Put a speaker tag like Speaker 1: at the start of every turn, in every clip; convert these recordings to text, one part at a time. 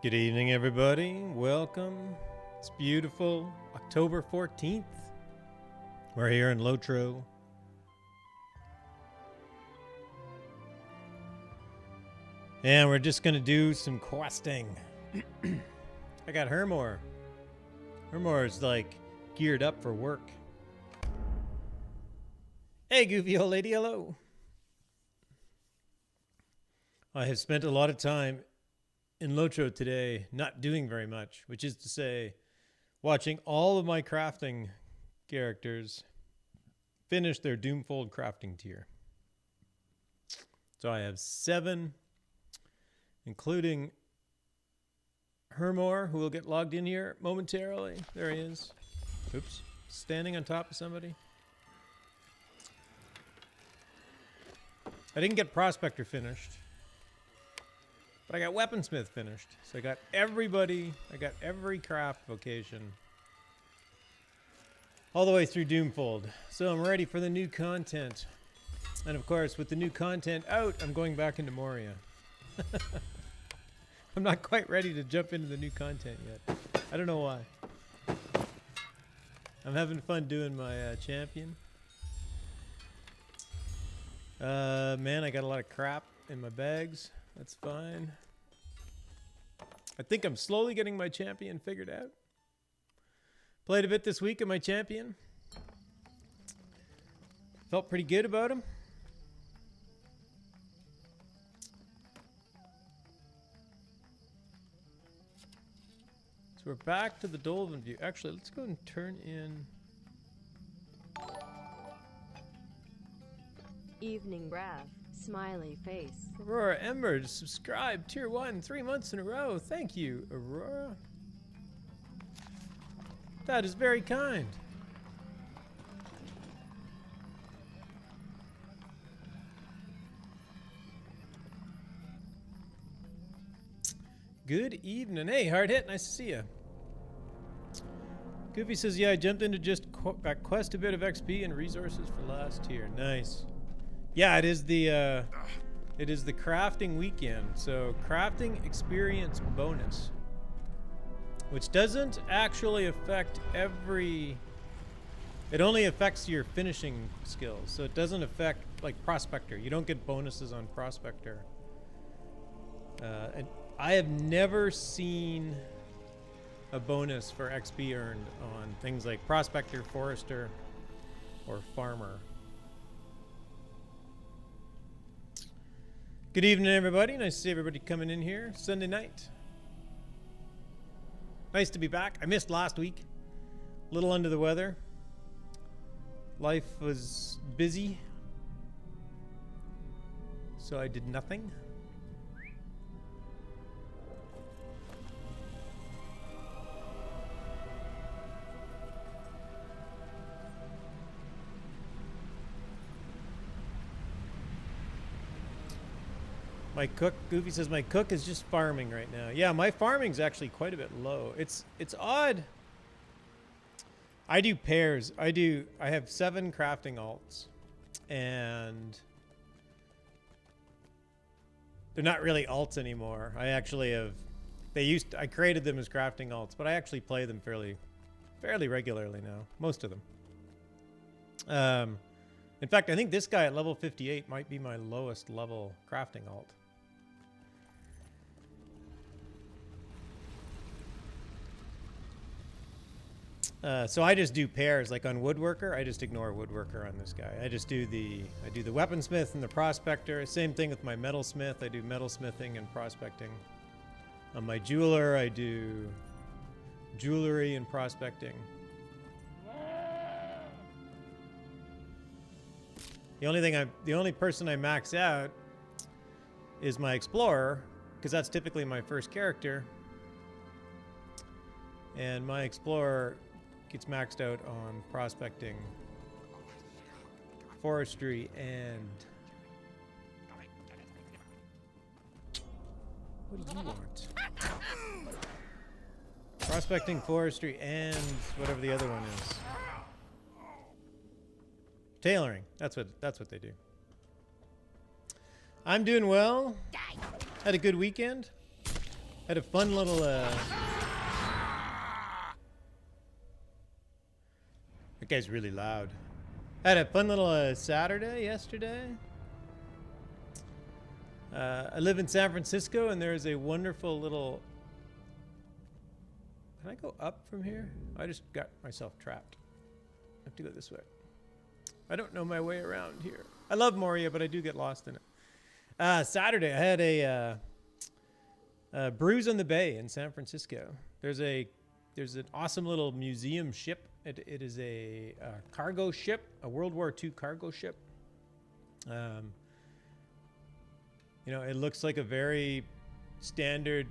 Speaker 1: Good evening, everybody. Welcome. It's beautiful October 14th. We're here in LotRO. And we're just going to do some questing. I got Hermor. Hermor is like geared up for work. Hey, goofy old lady, hello. I have spent a lot of time in LotRO today not doing very much, which is to say, watching all of my crafting characters finish their Doomfold crafting tier. So I have 7, including Hermor, who will get logged in here momentarily. There he is. Oops. Standing on top of somebody. I didn't get Prospector finished, but I got Weaponsmith finished. So I got everybody, I got every craft vocation all the way through Doomfold. So I'm ready for the new content. And of course, with the new content out, I'm going back into Moria. I'm not quite ready to jump into the new content yet. I don't know why. I'm having fun doing my champion. Man, I got a lot of crap in my bags. That's fine. I think I'm slowly getting my champion figured out. Played a bit this week of my champion. Felt pretty good about him. So we're back to the Dolphin view. Actually, let's go and turn in.
Speaker 2: Evening Brav, smiley face.
Speaker 1: Aurora Ember to subscribe, tier 1, 3 months in a row. Thank you, Aurora. That is very kind. Good evening. Hey, hard hit. Nice to see you. Goofy says, yeah, I jumped into just quest a bit of XP and resources for last tier. Nice. Yeah, it is the crafting weekend. So crafting experience bonus, which doesn't actually affect every. It only affects your finishing skills. So it doesn't affect like Prospector. You don't get bonuses on Prospector. And I have never seen a bonus for XP earned on things like Prospector, Forester, or Farmer. Good evening, everybody. Nice to see everybody coming in here. Sunday night. Nice to be back. I missed last week. A little under the weather. Life was busy, so I did nothing. My cook, Goofy says, my cook is just farming right now. Yeah, my farming's actually quite a bit low. It's odd. I do pairs. I have 7 crafting alts, and they're not really alts anymore. I actually have. I created them as crafting alts, but I actually play them fairly regularly now. Most of them. In fact, I think this guy at level 58 might be my lowest level crafting alt. So I just do pairs, like on Woodworker. I just ignore Woodworker on this guy. I do the Weaponsmith and the Prospector. Same thing with my Metalsmith. I do metalsmithing and prospecting. On my Jeweler, I do jewelry and prospecting. The only person I max out is my Explorer, because that's typically my first character. And my Explorer gets maxed out on prospecting, forestry, and what do you want? Prospecting, forestry, and whatever the other one is. Tailoring. That's what they do. I'm doing well. Had a good weekend. Had a fun little that guy's really loud. Had a fun little Saturday yesterday. I live in San Francisco, and there's a wonderful little... Can I go up from here? I just got myself trapped. I have to go this way. I don't know my way around here. I love Moria, but I do get lost in it. Saturday, I had a Brews on the Bay in San Francisco. There's an awesome little museum ship. It is a cargo ship, a World War II cargo ship. You know, it looks like a very standard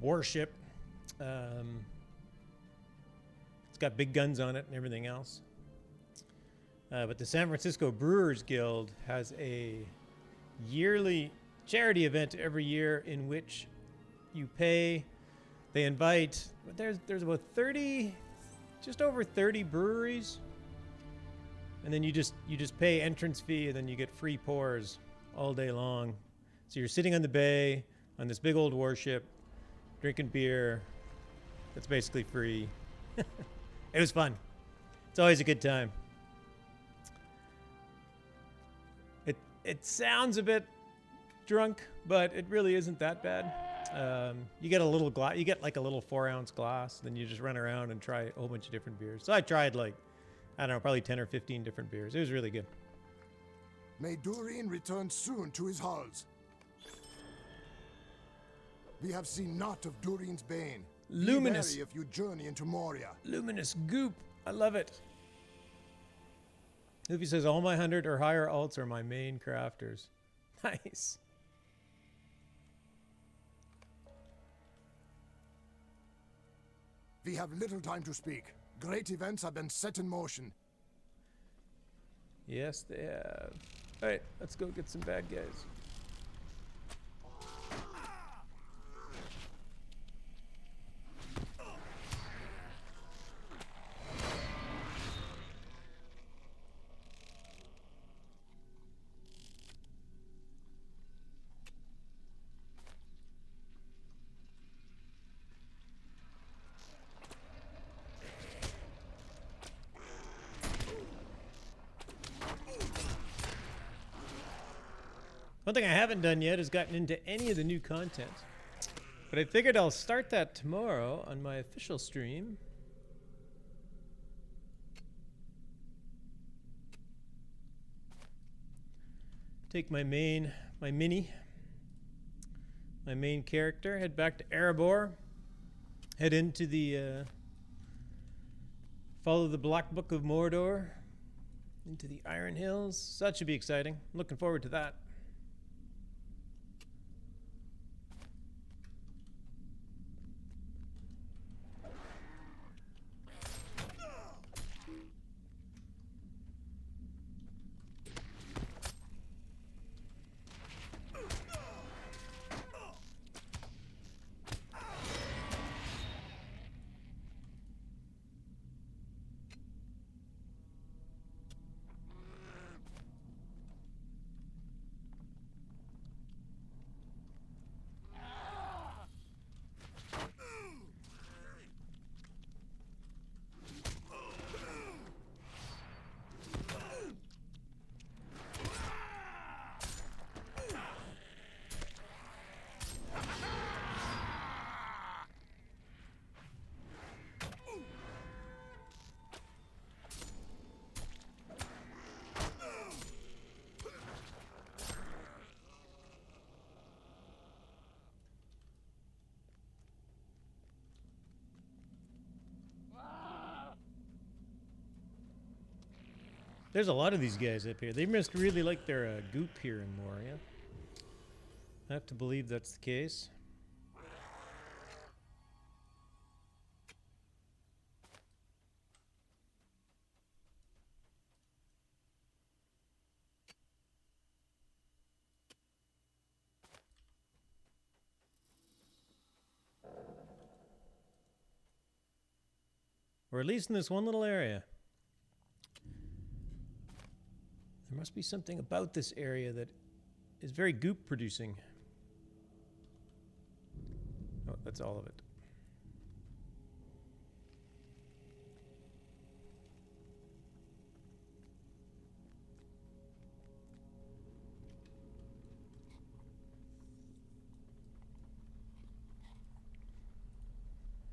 Speaker 1: warship. It's got big guns on it and everything else. But the San Francisco Brewers Guild has a yearly charity event every year in which you pay. They invite, there's about 30, just over 30 breweries, and then you just pay entrance fee, and then you get free pours all day long. So you're sitting on the bay on this big old warship, drinking beer. That's basically free. It was fun. It's always a good time. It sounds a bit drunk, but it really isn't that bad. You get a little glass. You get like a little 4-ounce glass. Then you just run around and try a whole bunch of different beers. So I tried like, I don't know, probably 10 or 15 different beers. It was really good.
Speaker 3: May Durin return soon to his halls. We have seen naught of Durin's bane.
Speaker 1: Luminous.
Speaker 3: Be wary if you journey into Moria.
Speaker 1: Luminous goop. I love it. Luffy says, all my 100 or higher alts are my main crafters. Nice.
Speaker 3: We have little time to speak. Great events have been set in motion.
Speaker 1: Yes, they have. All right, let's go get some bad guys. One thing I haven't done yet is gotten into any of the new content. But I figured I'll start that tomorrow on my official stream. Take my main character, head back to Erebor, head into the, follow the Black Book of Mordor, into the Iron Hills. So that should be exciting. I'm looking forward to that. There's a lot of these guys up here. They must really like their goop here in Moria. I have to believe that's the case. Or at least in this one little area. There must be something about this area that is very goop producing. That's all of it.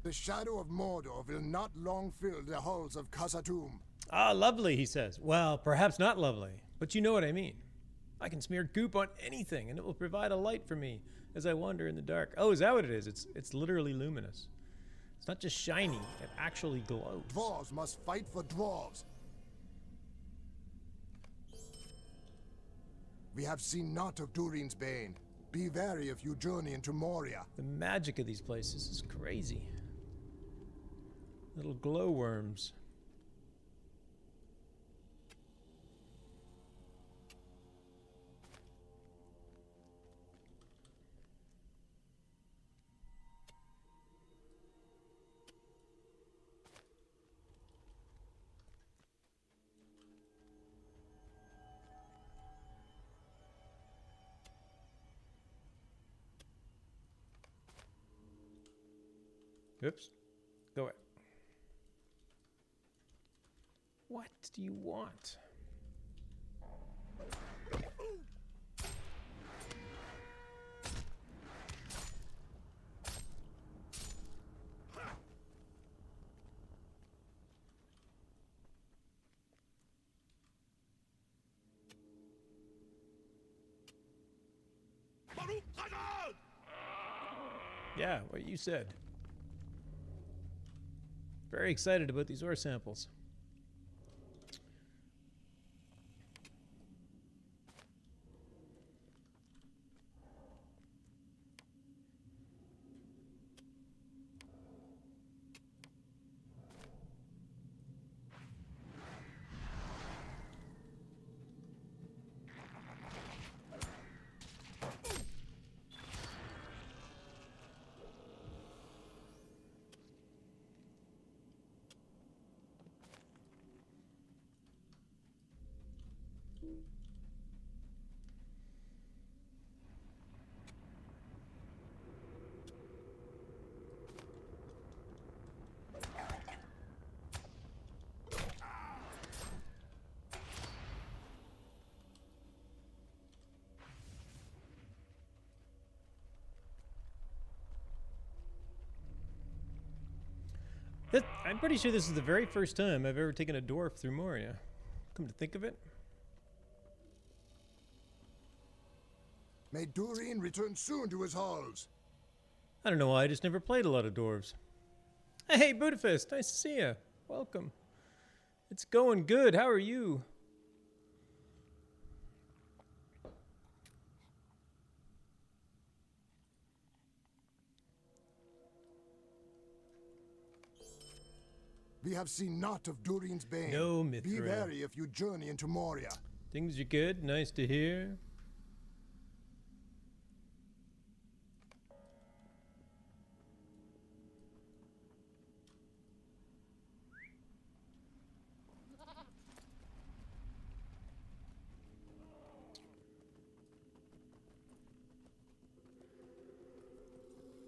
Speaker 3: The shadow of Mordor will not long fill the halls of Khazad-dûm.
Speaker 1: Ah, lovely, he says. Well, perhaps not lovely, but you know what I mean. I can smear goop on anything, and it will provide a light for me as I wander in the dark. Oh, is that what it is? It's literally luminous. It's not just shiny, it actually glows.
Speaker 3: Dwarves must fight for dwarves. We have seen naught of Durin's bane. Be wary if you journey into Moria.
Speaker 1: The magic of these places is crazy. Little glowworms. Oops. Go away. What do you want? Yeah, what you said. Very excited about these ore samples. I'm pretty sure this is the very first time I've ever taken a dwarf through Moria. Come to think of it.
Speaker 3: May Durin return soon to his halls.
Speaker 1: I don't know why, I just never played a lot of dwarves. Hey, Budapest, nice to see you. Welcome. It's going good, how are you?
Speaker 3: We have seen naught of Durin's bane.
Speaker 1: No,
Speaker 3: Be
Speaker 1: Mithril.
Speaker 3: wary if you journey into Moria.
Speaker 1: Things are good, nice to hear.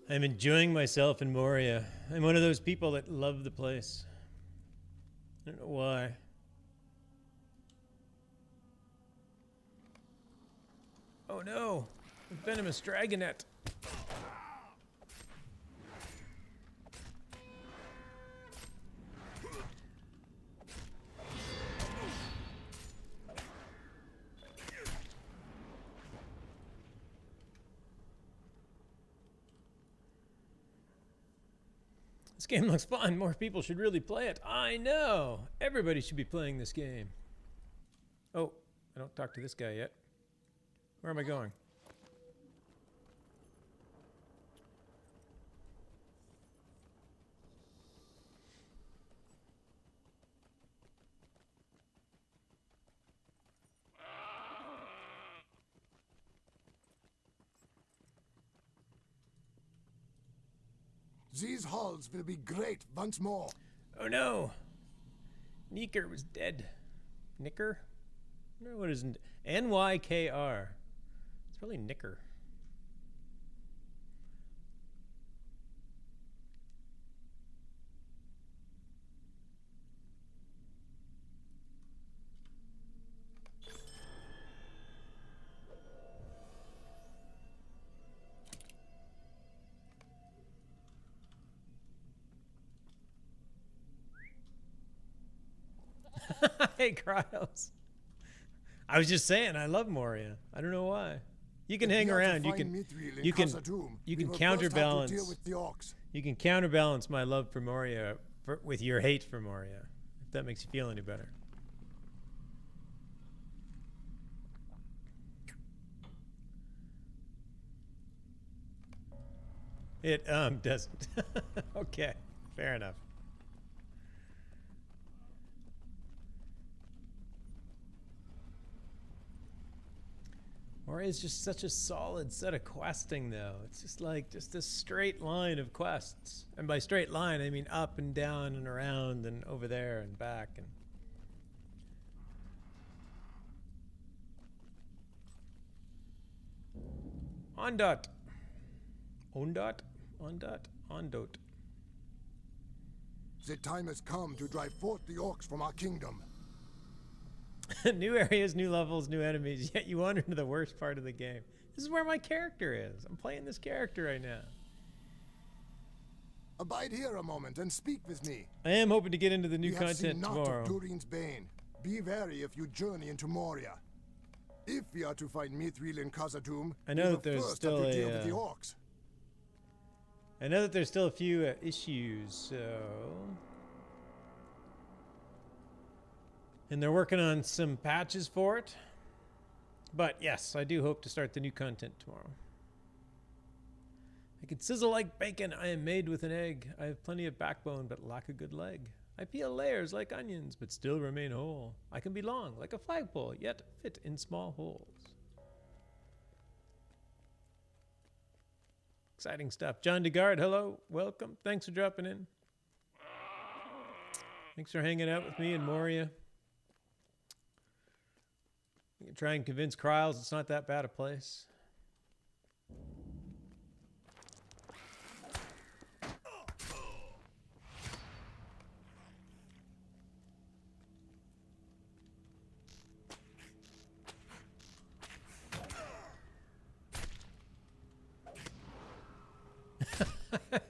Speaker 1: I'm enjoying myself in Moria. I'm one of those people that love the place. I don't know why. Oh no! A venomous dragonet! This game looks fun. More people should really play it. I know! Everybody should be playing this game. Oh, I don't talk to this guy yet. Where am I going?
Speaker 3: These halls will be great once more.
Speaker 1: Oh no! Nyker was dead. Nyker? No, what is it? Nykr. It's probably Nyker. Hey, Cryos. I was just saying, I love Moria. I don't know why. You can hang around. You can counterbalance. You can counterbalance my love for Moria with your hate for Moria, if that makes you feel any better. It doesn't. Okay, fair enough. Moria is just such a solid set of questing, though. It's just like this straight line of quests, and by straight line I mean up and down and around and over there and back and. Ondot. Ondot. Ondot. Ondot.
Speaker 3: The time has come to drive forth the orcs from our kingdom.
Speaker 1: New areas, new levels, new enemies, yet you wander into the worst part of the game. This is where my character is. I'm playing this character right now.
Speaker 3: Abide here a moment and speak with me.
Speaker 1: I am hoping to get into the new content
Speaker 3: not
Speaker 1: tomorrow.
Speaker 3: Of Durin's Bane. Be wary if you journey into Moria. If we are to find Mithril in Khazad-dûm,
Speaker 1: I know that there's still
Speaker 3: a deal with the orcs.
Speaker 1: I know that there's still a few issues, so. And they're working on some patches for it. But yes, I do hope to start the new content tomorrow. I can sizzle like bacon. I am made with an egg. I have plenty of backbone, but lack a good leg. I peel layers like onions, but still remain whole. I can be long like a flagpole, yet fit in small holes. Exciting stuff. John DeGard, hello. Welcome. Thanks for dropping in. Thanks for hanging out with me in Moria. You can try and convince Kryles it's not that bad a place.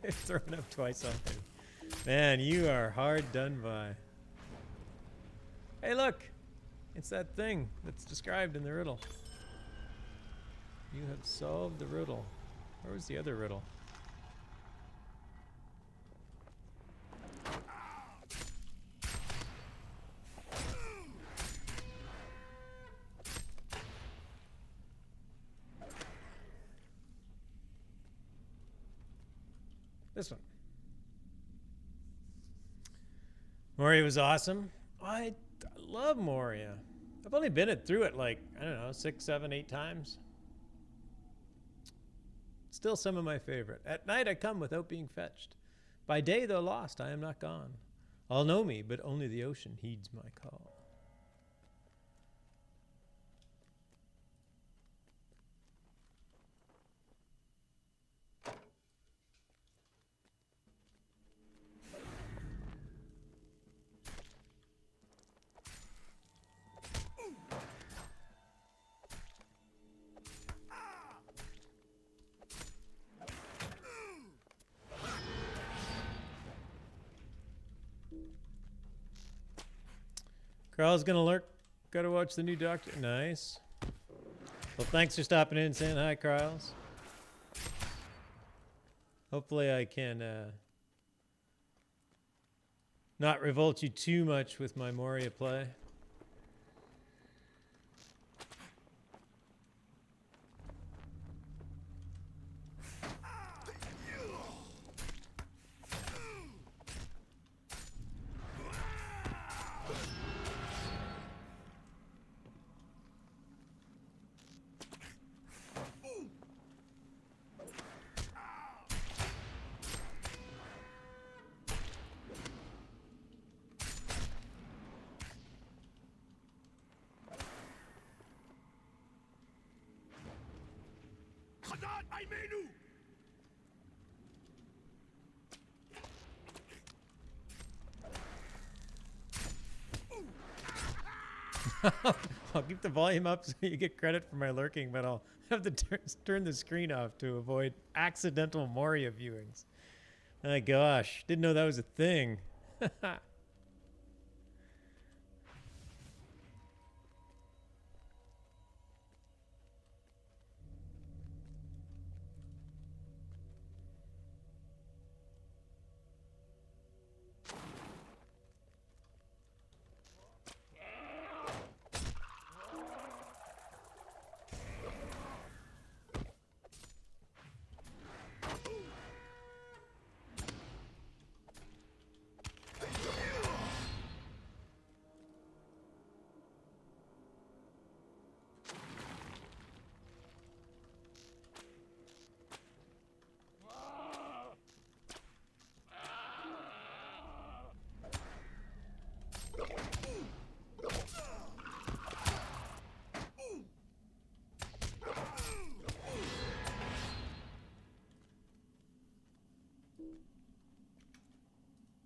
Speaker 1: Thrown up twice on him. Man, you are hard done by. Hey, look! It's that thing that's described in the riddle. You have solved the riddle. Where was the other riddle? This one. Moria was awesome. I love Moria. I've only been through it like, I don't know, 6, 7, 8 times. Still some of my favorite. At night I come without being fetched. By day, though lost, I am not gone. All know me, but only the ocean heeds my call. Carl's gonna lurk. Gotta watch the new Doctor. Nice. Well, thanks for stopping in and saying hi, Carls. Hopefully I can not revolt you too much with my Moria play. I'll keep the volume up so you get credit for my lurking, but I'll have to turn the screen off to avoid accidental Moria viewings. My gosh, didn't know that was a thing.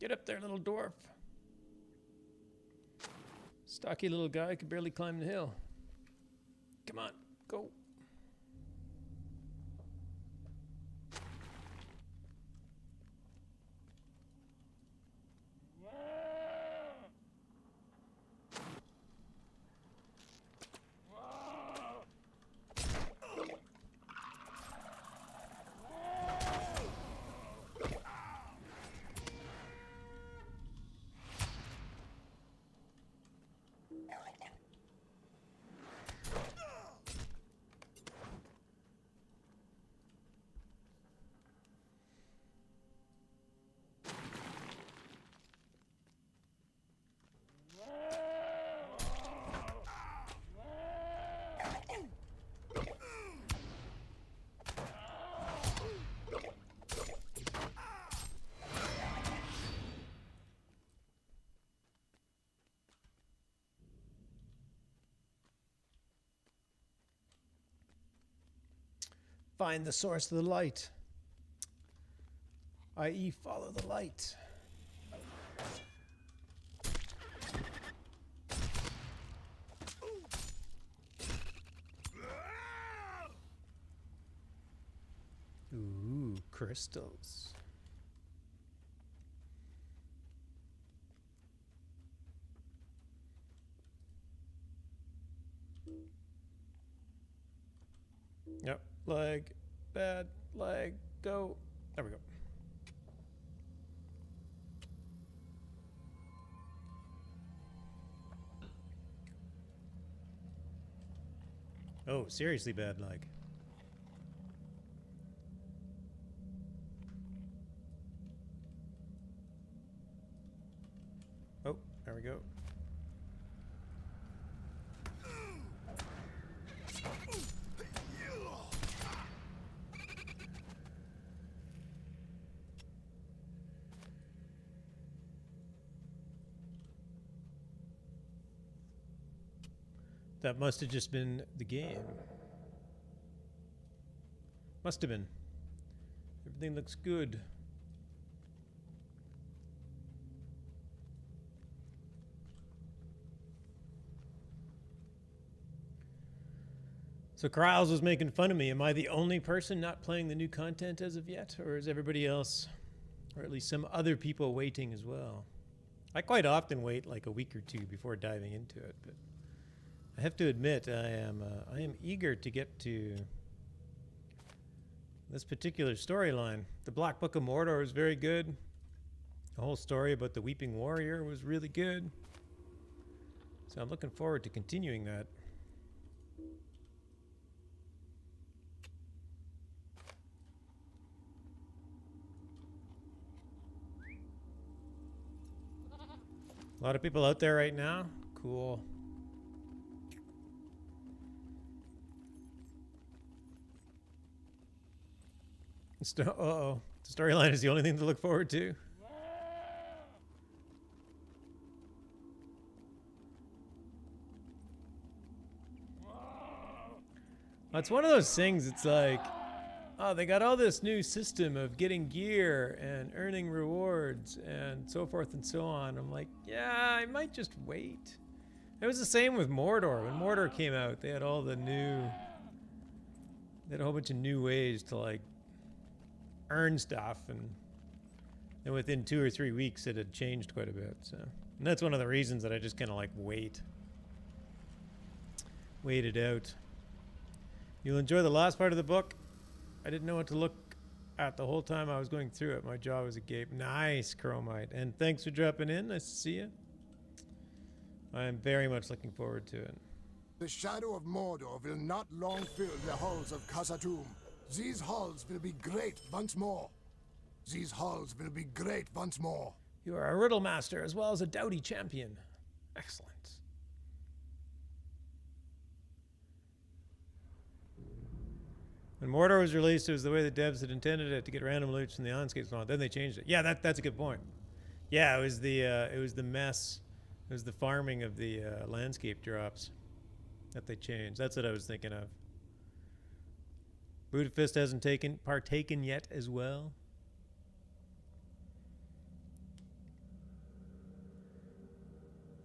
Speaker 1: Get up there, little dwarf. Stocky little guy could barely climb the hill. Come on, go. Find the source of the light, i.e. follow the light. Ooh, crystals. Yep. Leg, bad, leg, go. There we go. Oh, seriously bad leg. Oh, there we go. That must have just been the game. Must have been. Everything looks good. So Krauls was making fun of me. Am I the only person not playing the new content as of yet? Or is everybody else, or at least some other people, waiting as well? I quite often wait like a week or two before diving into it, but I have to admit, I am eager to get to this particular storyline. The Black Book of Mordor was very good. The whole story about the Weeping Warrior was really good. So I'm looking forward to continuing that. A lot of people out there right now. Cool. Uh-oh. The storyline is the only thing to look forward to. It's one of those things, it's like, oh, they got all this new system of getting gear and earning rewards and so forth and so on. I'm like, yeah, I might just wait. It was the same with Mordor. When Mordor came out, they had all the new... They had a whole bunch of new ways to, like, earn stuff, and then within 2 or 3 weeks it had changed quite a bit. So, and that's one of the reasons that I just kind of like wait it out. You'll enjoy the last part of the book. I didn't know what to look at the whole time I was going through it. My jaw was agape. Nice, Chromite, and thanks for dropping in. Nice to see you. I am very much looking forward to it.
Speaker 3: The shadow of Mordor will not long fill the halls of Khazad-dûm. These halls will be great once more. These halls will be great once more.
Speaker 1: You are a riddle master as well as a doughty champion. Excellent. When Mordor was released, it was the way the devs had intended it, to get random loots from the onscapes and all. Then they changed it. Yeah, that's a good point. Yeah, it was the mess. It was the farming of the landscape drops that they changed. That's what I was thinking of. Budapest hasn't partaken yet as well.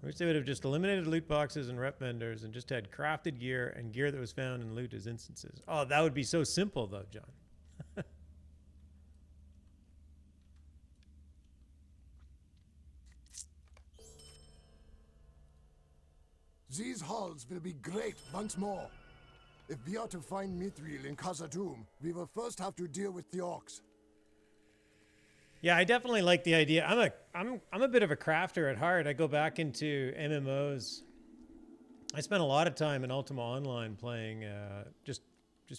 Speaker 1: I wish they would have just eliminated loot boxes and rep vendors and just had crafted gear and gear that was found in loot as instances. Oh, that would be so simple, though, John.
Speaker 3: These halls will be great once more. If we are to find Mithril in Khazad-dûm, we will first have to deal with the orcs.
Speaker 1: Yeah, I definitely like the idea. I'm a bit of a crafter at heart. I go back into MMOs. I spent a lot of time in Ultima Online playing just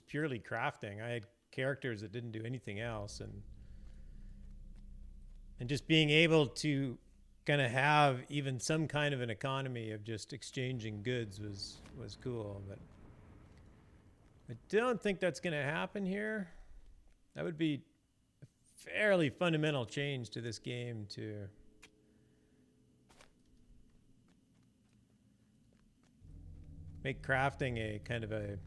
Speaker 1: purely crafting. I had characters that didn't do anything else, and just being able to kind of have even some kind of an economy of just exchanging goods was cool. But I don't think that's going to happen here. That would be fairly fundamental change to this game to make crafting a kind of a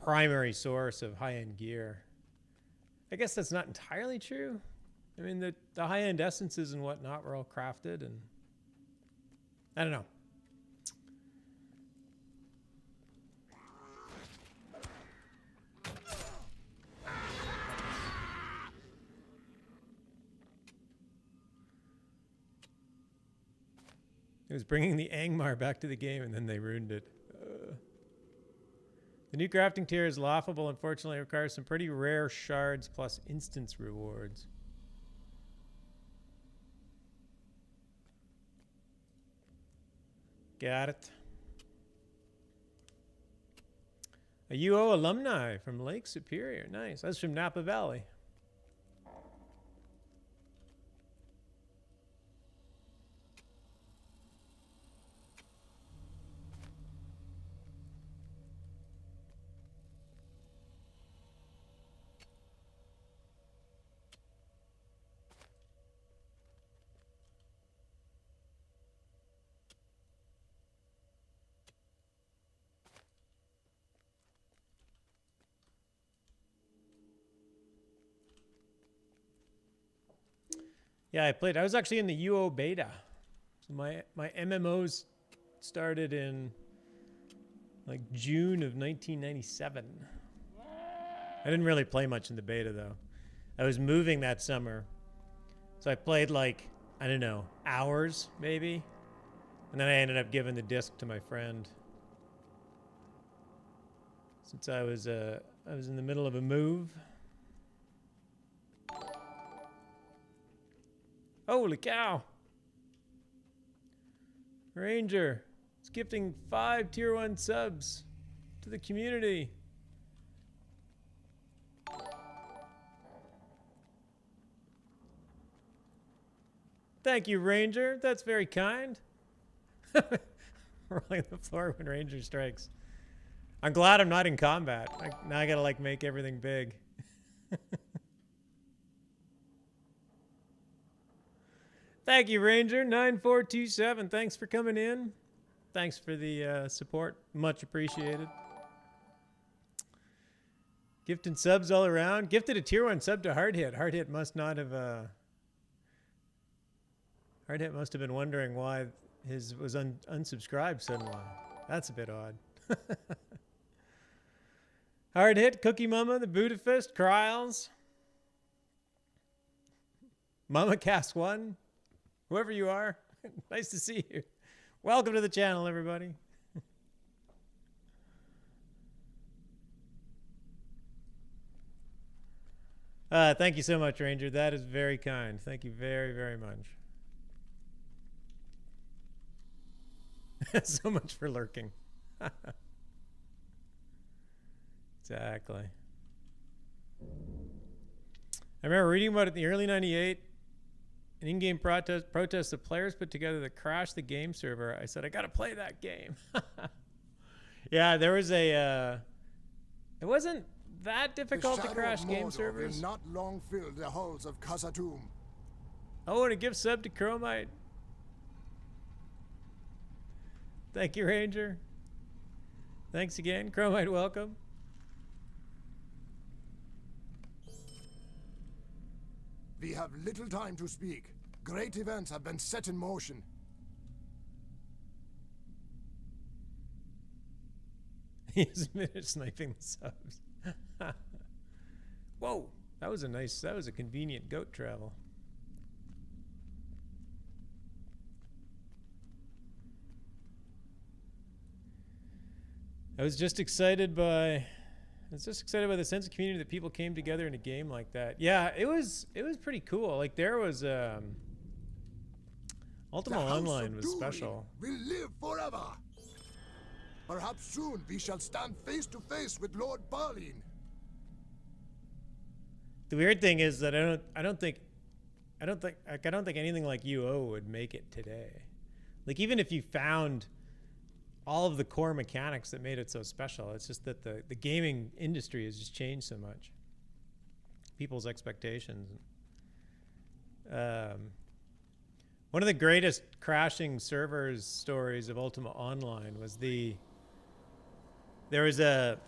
Speaker 1: primary source of high-end gear. I guess that's not entirely true. I mean, the high-end essences and whatnot were all crafted, and I don't know. It was bringing the Angmar back to the game, and then they ruined it. The new crafting tier is laughable. Unfortunately, it requires some pretty rare shards plus instance rewards. Got it. A UO alumni from Lake Superior. Nice. That's from Napa Valley. Yeah, I was actually in the UO beta. So my MMOs started in like June of 1997. I didn't really play much in the beta though. I was moving that summer. So I played like, I don't know, hours maybe. And then I ended up giving the disc to my friend. Since I was in the middle of a move. Holy cow. Ranger is gifting 5 tier 1 subs to the community. Thank you, Ranger. That's very kind. Rolling the floor when Ranger strikes. I'm glad I'm not in combat. Now I gotta like make everything big. Thank you, Ranger 9427. Thanks for coming in. Thanks for the support. Much appreciated. Gifting subs all around. Gifted a tier 1 sub to Hardhit. Hardhit must not have Hardhit must have been wondering why his was unsubscribed suddenly. That's a bit odd. Hardhit, Cookie Mama, the Budapest, Kryles, Mama Cast 1. Whoever you are, nice to see you. Welcome to the channel, everybody. Thank you so much, Ranger. That is very kind. Thank you very, very much. So much for lurking. Exactly. I remember reading about it in the early 98. An in-game protest the players put together that crashed the game server. I said, I gotta play that game. Yeah, there was a... it wasn't that difficult to crash game servers.
Speaker 3: Will not long fill the halls of Khazad-dûm.
Speaker 1: Oh, and a gift sub to Chromite. Thank you, Ranger. Thanks again. Chromite, welcome.
Speaker 3: We have little time to speak. Great events have been set in motion.
Speaker 1: He has admitted sniping the subs. Whoa, that was a convenient goat travel. I was just excited by the sense of community that people came together in a game like that. Yeah, it was pretty cool. Like there was Ultima Online was special.
Speaker 3: Will live forever. Perhaps soon we shall stand face to face with Lord Balin.
Speaker 1: The weird thing is that I don't think anything like UO would make it today. Like even if you found all of the core mechanics that made it so special, it's just that the gaming industry has just changed so much. People's expectations. One of the greatest crashing servers stories of Ultima Online was there was a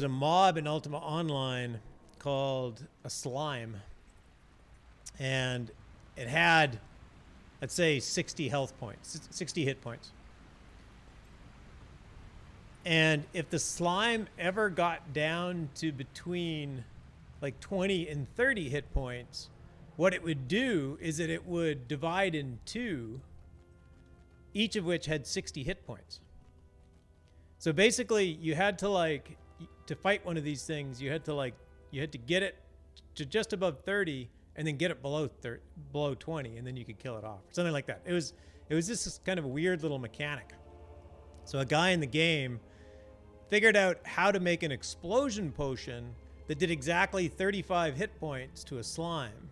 Speaker 1: mob in Ultima Online called a slime, and it had, let's say, 60 health points, 60 hit points. And if the slime ever got down to between like 20 and 30 hit points, what it would do is that it would divide in two, each of which had 60 hit points. So basically you had to to fight one of these things, you had to get it to just above 30 and then get it below 20, and then you could kill it off. Something like that. It was just this kind of a weird little mechanic. So a guy in the game figured out how to make an explosion potion that did exactly 35 hit points to a slime.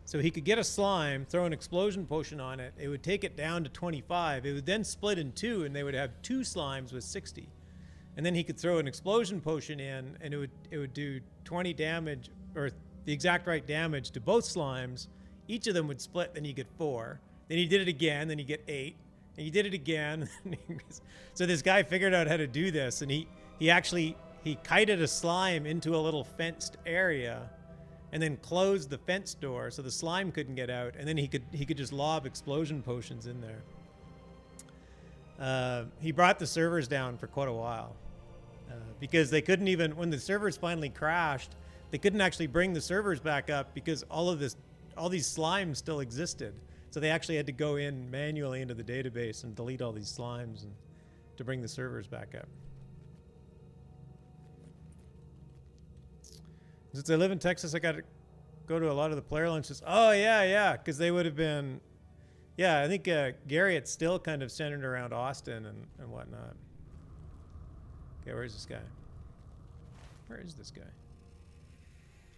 Speaker 1: So he could get a slime, throw an explosion potion on it, it would take it down to 25, it would then split in two, and they would have two slimes with 60. And then he could throw an explosion potion in, and it would do 20 damage, or the exact right damage to both slimes. Each of them would split, then you get 4. Then he did it again, then you get 8. And he did it again. So this guy figured out how to do this, and he kited a slime into a little fenced area and then closed the fence door so the slime couldn't get out, and then he could just lob explosion potions in there. He brought the servers down for quite a while because they couldn't even, when the servers finally crashed, they couldn't actually bring the servers back up because all these slimes still existed. So they actually had to go in manually into the database and delete all these slimes to bring the servers back up. Since I live in Texas, I got to go to a lot of the player lunches. Oh, yeah, because they would have been... Yeah, I think Gary, it's still kind of centered around Austin and whatnot. Okay, where's this guy? Where is this guy?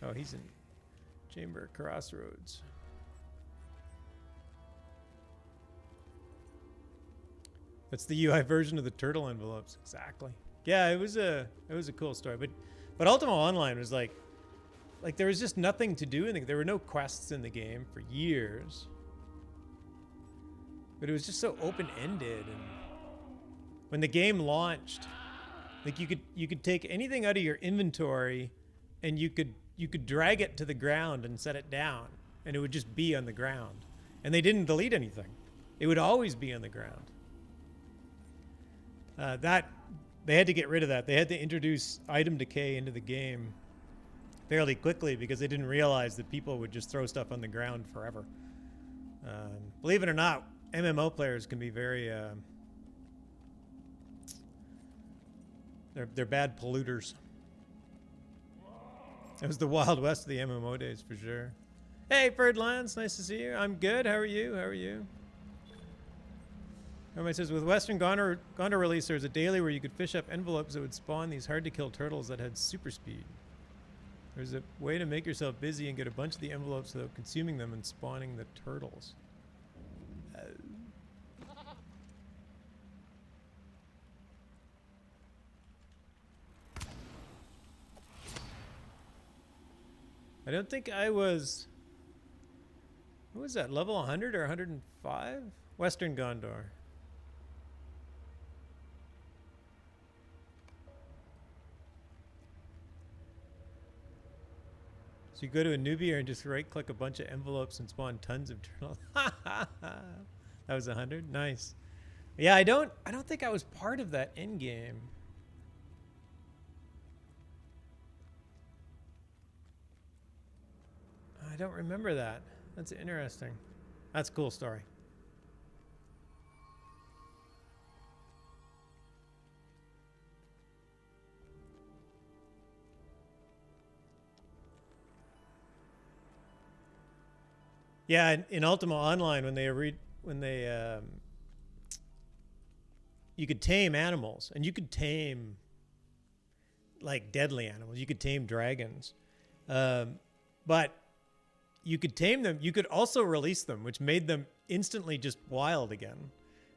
Speaker 1: Oh, he's in Chamber Crossroads. That's the UI version of the turtle envelopes. Exactly. Yeah, it was a cool story. But Ultima Online was like there was just nothing to do. There were no quests in the game for years. But it was just so open-ended. And when the game launched, like you could take anything out of your inventory and you could drag it to the ground and set it down, and it would just be on the ground. And they didn't delete anything. It would always be on the ground. They had to get rid of that. They had to introduce item decay into the game fairly quickly because they didn't realize that people would just throw stuff on the ground forever. Believe it or not, MMO players can be very they're bad polluters. It was the Wild West of the MMO days for sure. Hey, Birdlands, nice to see you. I'm good. How are you? Everybody says, with Western Gondor release, there's a daily where you could fish up envelopes that would spawn these hard-to-kill turtles that had super speed. There's a way to make yourself busy and get a bunch of the envelopes without consuming them and spawning the turtles. I don't think I was... What was that, level 100 or 105? Western Gondor. So you go to a newbie and just right-click a bunch of envelopes and spawn tons of turtles. That was 100? Nice. Yeah, I don't think I was part of that end game. I don't remember that. That's interesting. That's a cool story. Yeah, in Ultima Online, when you could tame animals, and you could tame like deadly animals. You could tame dragons, but you could tame them. You could also release them, which made them instantly just wild again.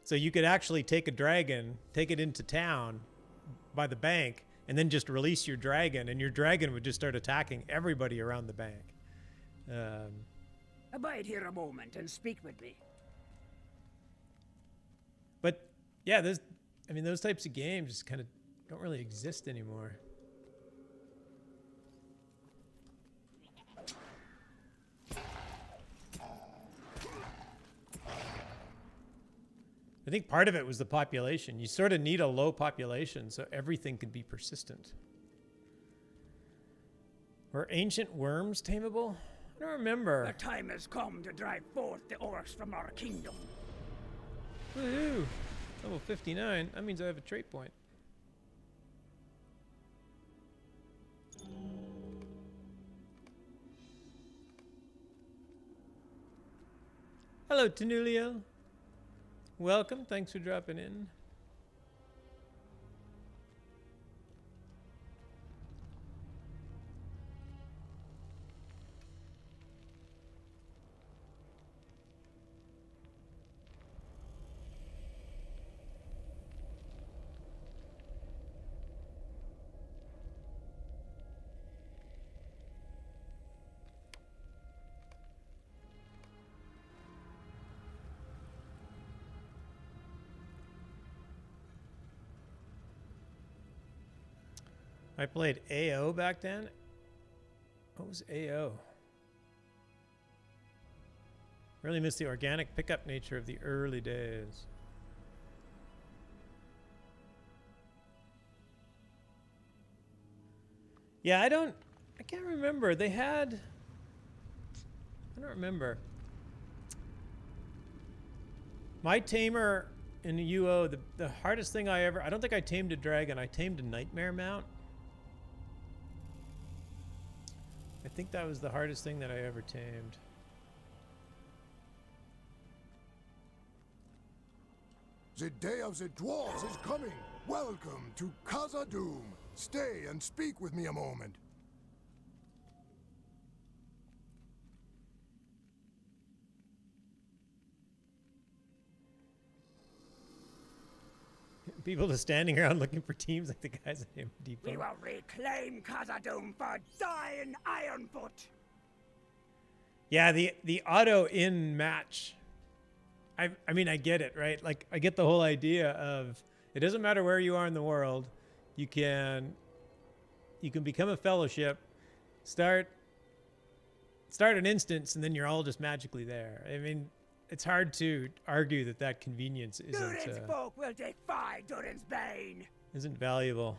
Speaker 1: So you could actually take a dragon, take it into town by the bank, and then just release your dragon, and your dragon would just start attacking everybody around the bank.
Speaker 4: Abide here a moment and speak with me.
Speaker 1: But yeah, those types of games just kind of don't really exist anymore. I think part of it was the population. You sort of need a low population so everything could be persistent. Were ancient worms tameable? I don't remember.
Speaker 4: The time has come to drive forth the orcs from our kingdom.
Speaker 1: Woohoo! Level 59. That means I have a trait point. Hello, Tenulio. Welcome. Thanks for dropping in. I played AO back then. What was AO? Really miss the organic pickup nature of the early days. Yeah, I can't remember. They had, I don't remember. My tamer in the UO, the hardest thing I don't think I tamed a dragon. I tamed a nightmare mount. I think that was the hardest thing that I ever tamed.
Speaker 3: The day of the dwarves is coming. Welcome to Khazad-dûm. Stay and speak with me a moment.
Speaker 1: People just standing around looking for teams like the guys at Home Depot.
Speaker 4: We will reclaim Khazad-dûm for dying Ironfoot.
Speaker 1: Yeah, the auto in match. I mean, I get it, right? Like, I get the whole idea of it doesn't matter where you are in the world. You can become a fellowship, start an instance, and then you're all just magically there. I mean, it's hard to argue that convenience
Speaker 4: Durin's folk will defy Durin's bane.
Speaker 1: Isn't valuable.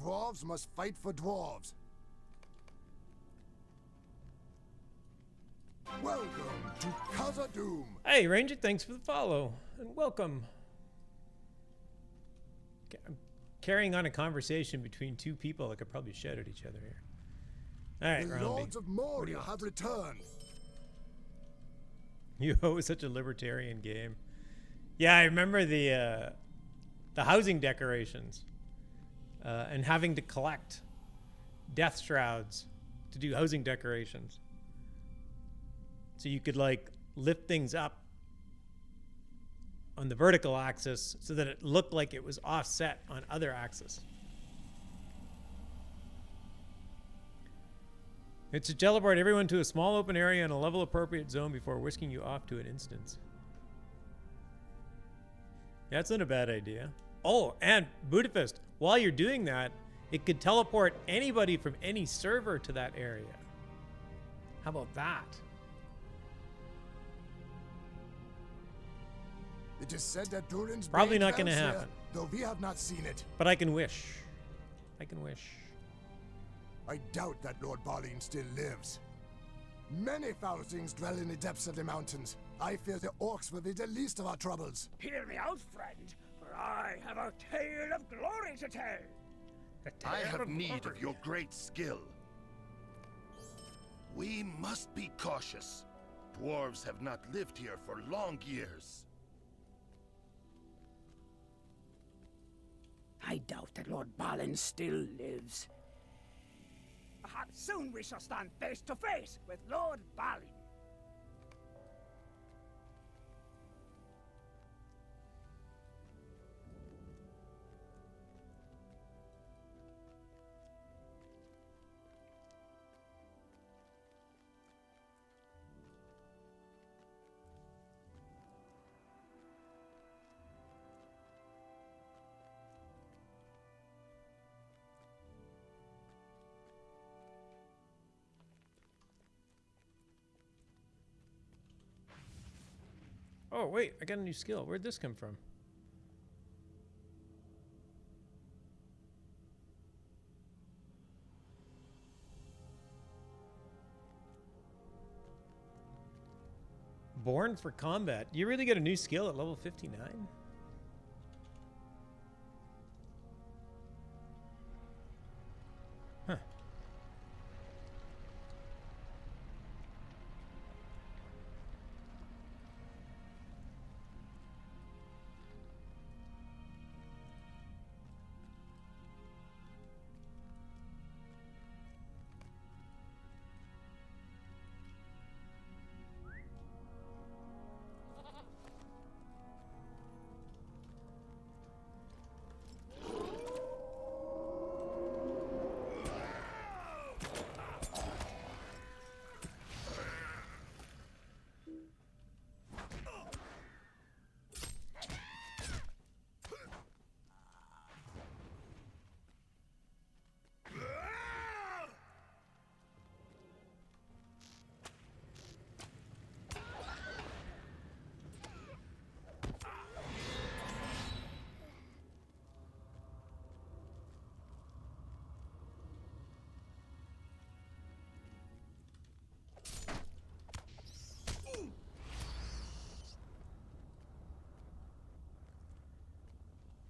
Speaker 3: Dwarves must fight for dwarves. Welcome to Khazad-dûm.
Speaker 1: Hey, Ranger, thanks for the follow and welcome. I'm carrying on a conversation between two people that could probably shout at each other here. All right,
Speaker 3: The
Speaker 1: Romby.
Speaker 3: lords of Moria have returned.
Speaker 1: UO is such a libertarian game. Yeah, I remember the housing decorations and having to collect death shrouds to do housing decorations. So you could like lift things up on the vertical axis so that it looked like it was offset on other axes. It's to teleport everyone to a small open area in a level appropriate zone before whisking you off to an instance. That's not a bad idea. Oh, and Budapest, while you're doing that, it could teleport anybody from any server to that area. How about that?
Speaker 3: It is said that Durin's
Speaker 1: Probably
Speaker 3: blade
Speaker 1: not gonna
Speaker 3: dwells here,
Speaker 1: happen.
Speaker 3: though we have not seen it.
Speaker 1: But I can wish. I can wish.
Speaker 3: I doubt that Lord Balin still lives. Many foul things dwell in the depths of the mountains. I fear the orcs will be the least of our troubles.
Speaker 4: Hear me out, friend, for I have a tale of glory to tell. The
Speaker 5: I
Speaker 4: tale
Speaker 5: have
Speaker 4: of
Speaker 5: need
Speaker 4: glory.
Speaker 5: of your great skill. We must be cautious. Dwarves have not lived here for long years.
Speaker 4: I doubt that Lord Balin still lives. Perhaps soon we shall stand face to face with Lord Balin.
Speaker 1: Oh, wait, I got a new skill. Where'd this come from? Born for combat. You really get a new skill at level 59? Huh.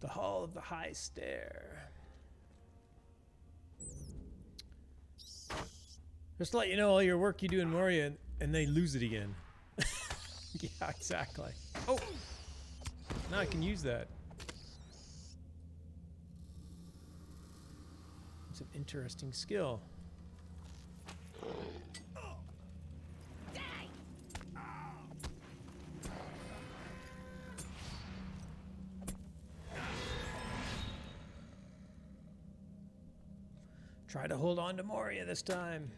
Speaker 1: The Hall of the High Stair. Just to let you know all your work you do in Moria and they lose it again. Yeah, exactly. Oh! Now I can use that. It's an interesting skill. Try to hold on to Moria this time.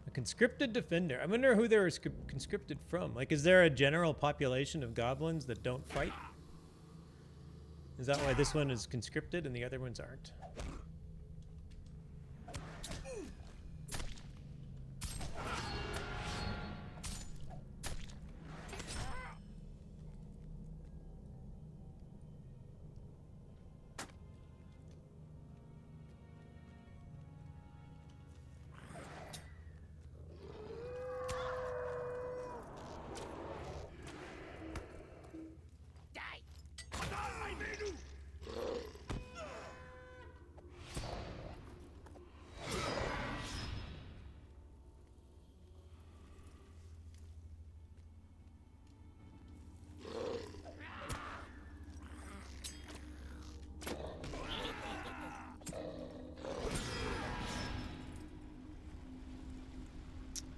Speaker 1: A conscripted defender. I wonder who they're conscripted from. Like, is there a general population of goblins that don't fight? Is that why this one is conscripted and the other ones aren't?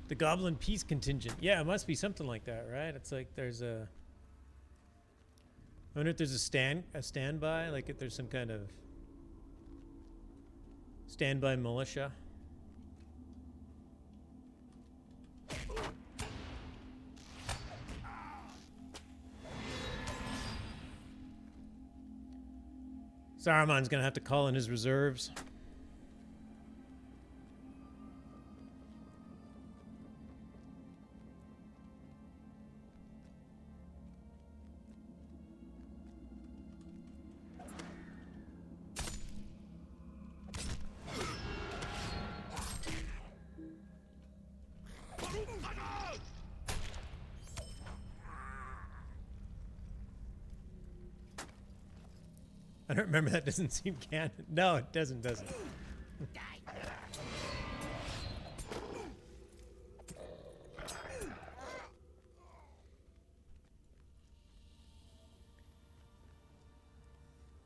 Speaker 1: The Goblin Peace Contingent. Yeah, it must be something like that, right? It's like there's a I wonder if there's a standby, like if there's some kind of standby militia. Saruman's gonna have to call in his reserves. I don't remember, that doesn't seem canon. No, it doesn't.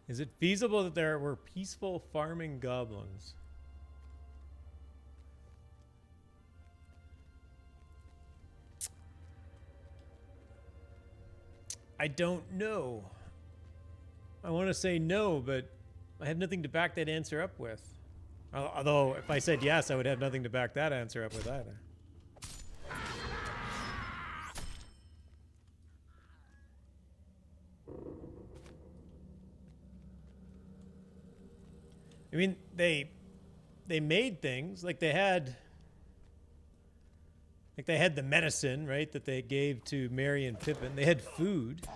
Speaker 1: Is it feasible that there were peaceful farming goblins? I don't know. I want to say no, but I have nothing to back that answer up with. Although, if I said yes, I would have nothing to back that answer up with either. I mean, they made things, like they had the medicine, right, that they gave to Merry and Pippin. They had food.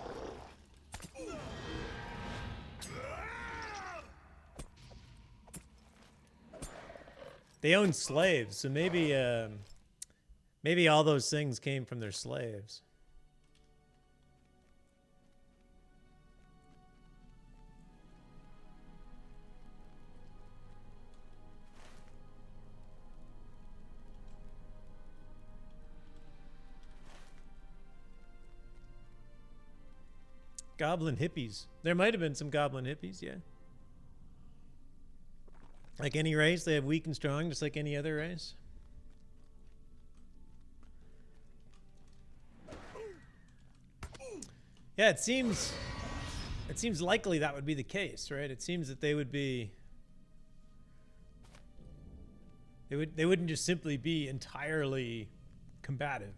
Speaker 1: They owned slaves, so maybe all those things came from their slaves. Goblin hippies. There might have been some goblin hippies, yeah. Like any race, they have weak and strong, just like any other race. Yeah, it seems likely that would be the case, right? It seems that they would be. They wouldn't just simply be entirely combative.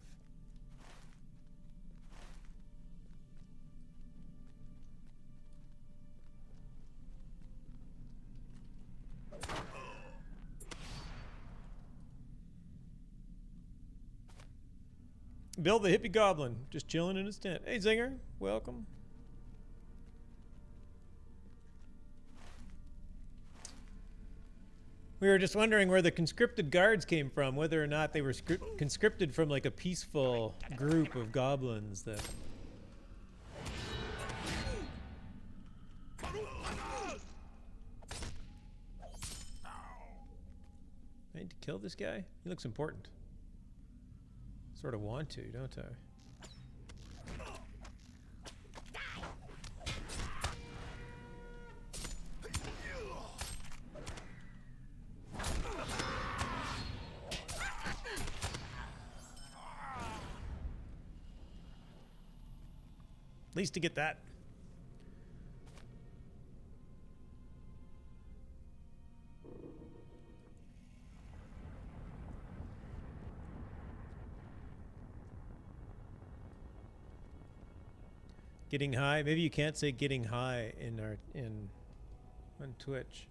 Speaker 1: Bill the hippie goblin, just chilling in his tent. Hey, Zinger, welcome. We were just wondering where the conscripted guards came from, whether or not they were conscripted from like a peaceful group of goblins that... I need to kill this guy? He looks important. Sort of want to, don't I? At least to get that. Getting high. Maybe you can't say getting high on Twitch.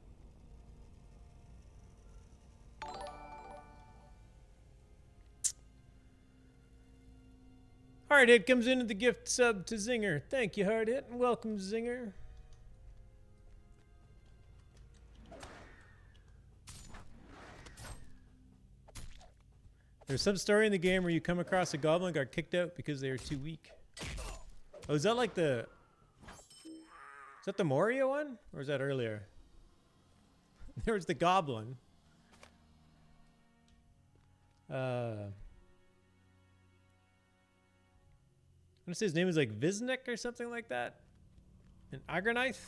Speaker 1: Hardhit comes in with the gift sub to Zinger. Thank you, Hardhit, and welcome, Zinger. There's some story in the game where you come across a goblin got kicked out because they were too weak. Oh, is that like the... Is that the Moria one? Or is that earlier? There was the goblin. I want to say his name was like Viznik or something like that. An Agronith?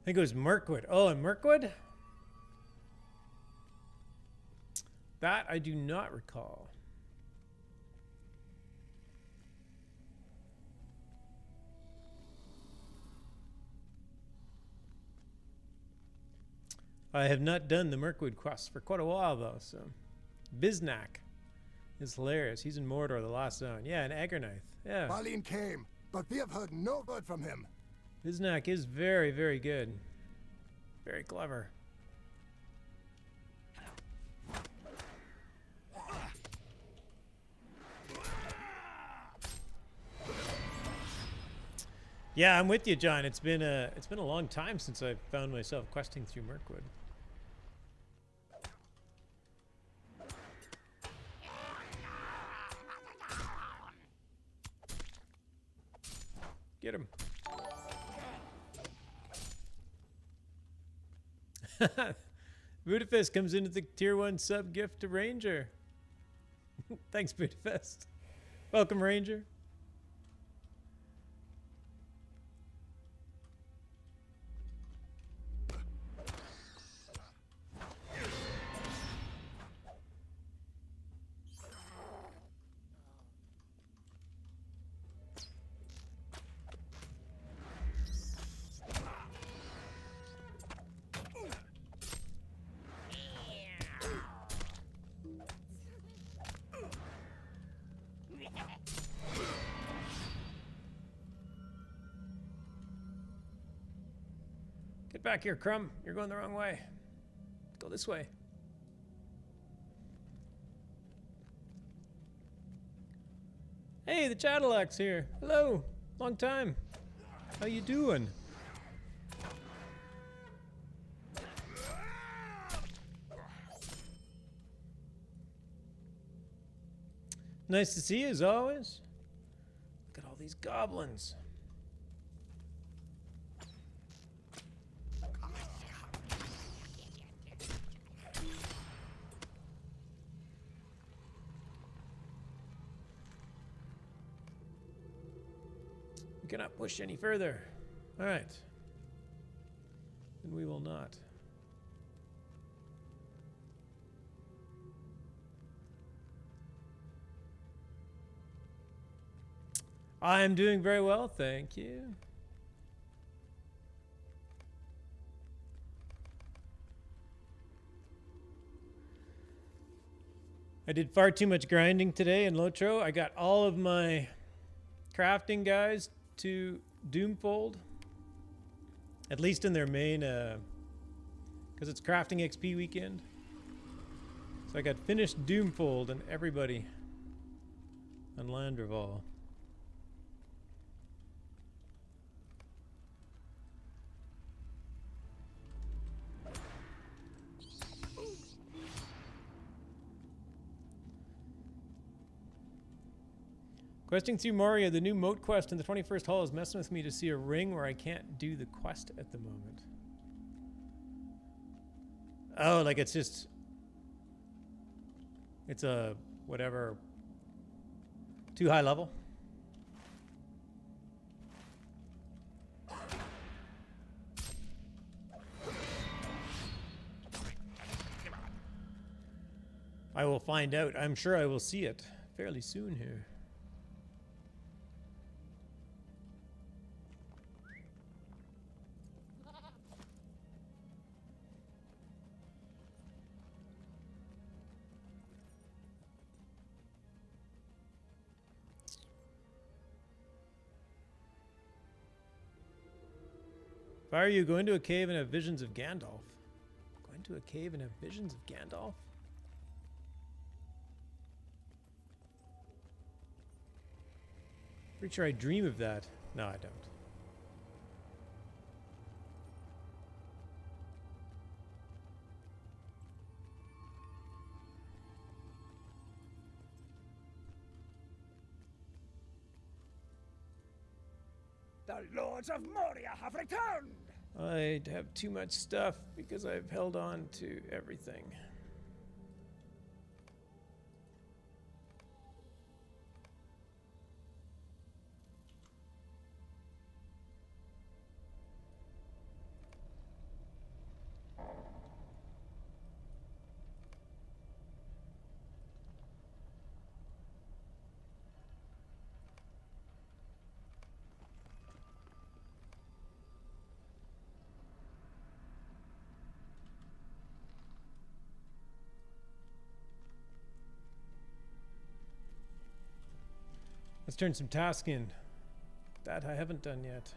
Speaker 1: think it was Mirkwood. Oh, and Mirkwood? That I do not recall. I have not done the Mirkwood quest for quite a while, though, so... Biznak is hilarious. He's in Mordor, the last zone. Yeah, and Aggerknife. Yeah.
Speaker 3: Balin came, but we have heard no word from him.
Speaker 1: Biznak is very, very good. Very clever. Yeah, I'm with you, John. It's been a long time since I've found myself questing through Mirkwood. Get him. Budapest comes into the tier 1 sub gift to Ranger. Thanks, Budapest. Welcome, Ranger. Get back here, Crumb. You're going the wrong way. Go this way. Hey, the Chattelac's here. Hello. Long time. How you doing? Nice to see you, as always. Look at all these goblins. We cannot push any further. All right. Then we will not. I am doing very well, thank you. I did far too much grinding today in LotRO. I got all of my crafting guys to Doomfold, at least in their main, because it's crafting XP weekend. So I got finished Doomfold and everybody on Landroval. Questing through Moria, the new moat quest in the 21st hall is messing with me to see a ring where I can't do the quest at the moment. Oh, like it's just... It's a... whatever... too high level? I will find out. I'm sure I will see it fairly soon here. Why are you going to a cave and have visions of Gandalf? Going to a cave and have visions of Gandalf? Pretty sure I dream of that. No, I don't.
Speaker 4: The Lords of Moria have returned!
Speaker 1: I have too much stuff because I've held on to everything. Let's turn some tasks in. That I haven't done yet.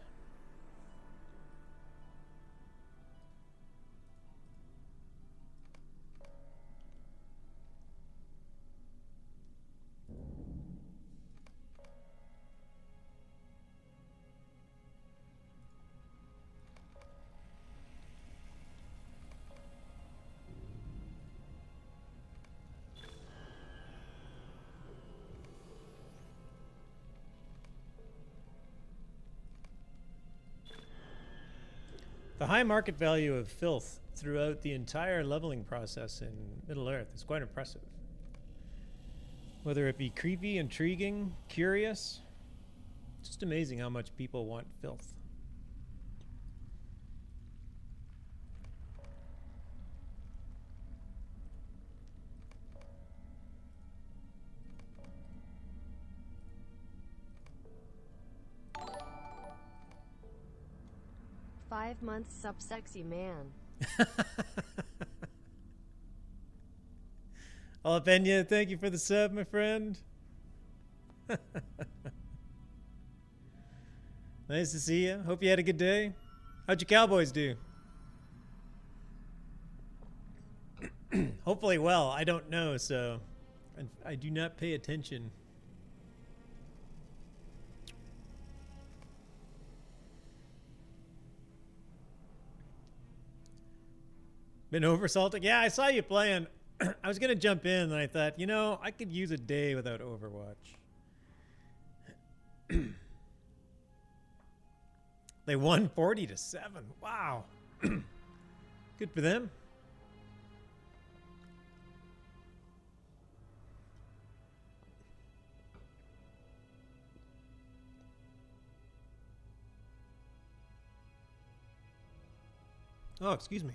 Speaker 1: The high market value of filth throughout the entire leveling process in Middle-earth is quite impressive. Whether it be creepy, intriguing, curious, it's just amazing how much people want filth.
Speaker 2: Five months sub-sexy man.
Speaker 1: Jalapeno, thank you for the sub, my friend. Nice to see you. Hope you had a good day. How'd your Cowboys do? Hopefully well. I don't know, so I do not pay attention. Been oversalting? Yeah, I saw you playing. I was going to jump in, and I thought, you know, I could use a day without Overwatch. They won 40-7. Wow. Good for them. Oh, excuse me.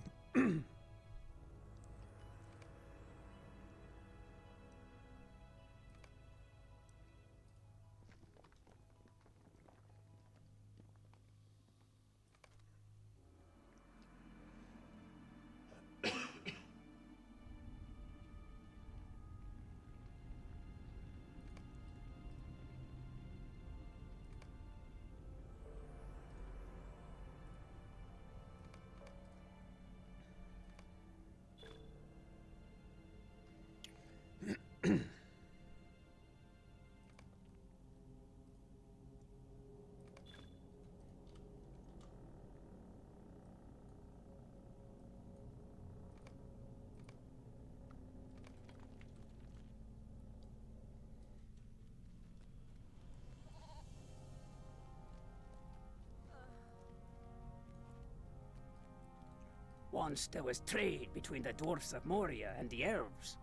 Speaker 4: Once there was trade between the dwarfs of Moria and the elves.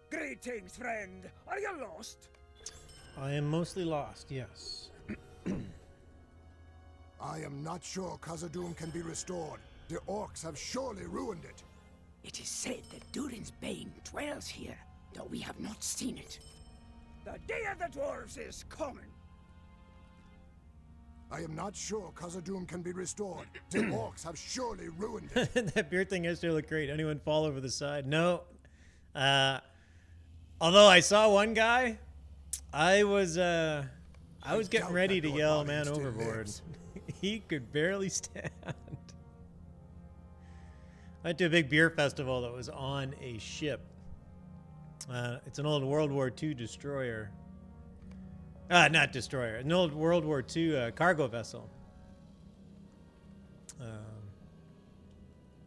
Speaker 4: Greetings, friend. Are you lost?
Speaker 1: I am mostly lost, yes.
Speaker 3: I am not sure Khazad-dûm can be restored. The orcs have surely ruined it.
Speaker 4: It is said that Durin's bane dwells here, though we have not seen it. The day of the dwarves is coming.
Speaker 3: I am not sure Khazad-dûm can be restored. The orcs have surely ruined it.
Speaker 1: That beer thing yesterday looked great. Anyone fall over the side? No. Although I saw one guy, I was getting ready to yell, "Man overboard!" He could barely stand. I went to a big beer festival that was on a ship. It's an old World War II destroyer. Not destroyer. An old World War II cargo vessel.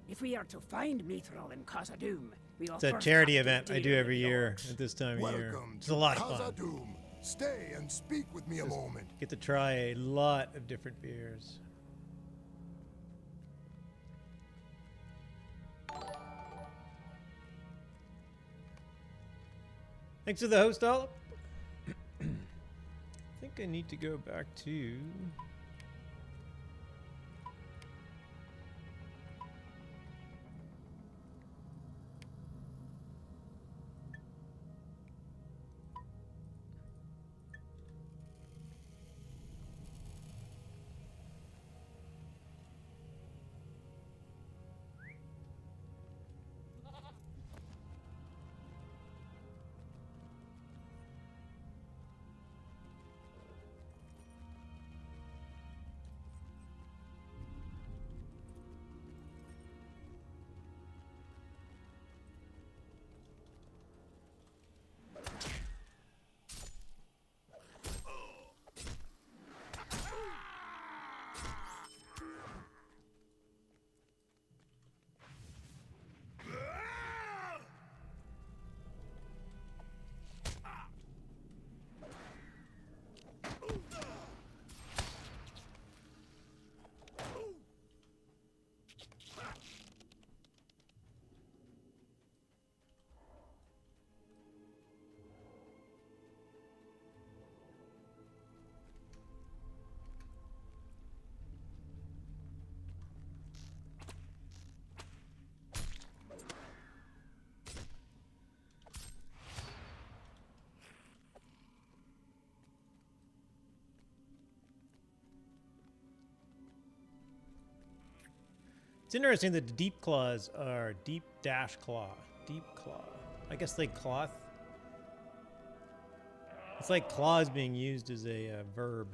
Speaker 4: If we are to find Mithril and Khazad-dûm, we will
Speaker 1: It's a
Speaker 4: first
Speaker 1: charity
Speaker 4: have to
Speaker 1: event I
Speaker 4: deal
Speaker 1: do
Speaker 4: with
Speaker 1: every
Speaker 4: the
Speaker 1: year
Speaker 4: orcs.
Speaker 1: at this time of year.
Speaker 3: Welcome
Speaker 1: It's
Speaker 3: to
Speaker 1: a lot of fun.
Speaker 3: Khazad-dûm. Stay and speak with me a moment.
Speaker 1: Get to try a lot of different beers. Thanks for the host, all. I think I need to go back to. It's interesting that the deep claws are deep dash claw. Deep claw. I guess like cloth. It's like claws being used as a verb.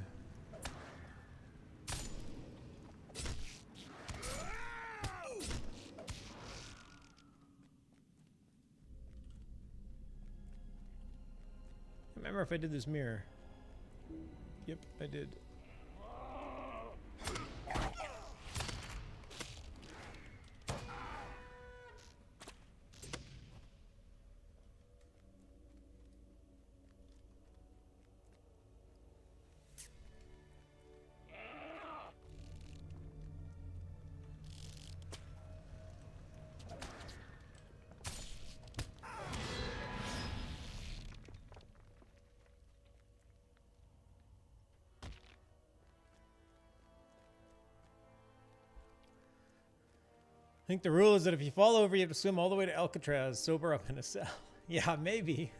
Speaker 1: I remember if I did this mirror. Yep, I did. I think the rule is that if you fall over, you have to swim all the way to Alcatraz, sober up in a cell. Yeah, maybe.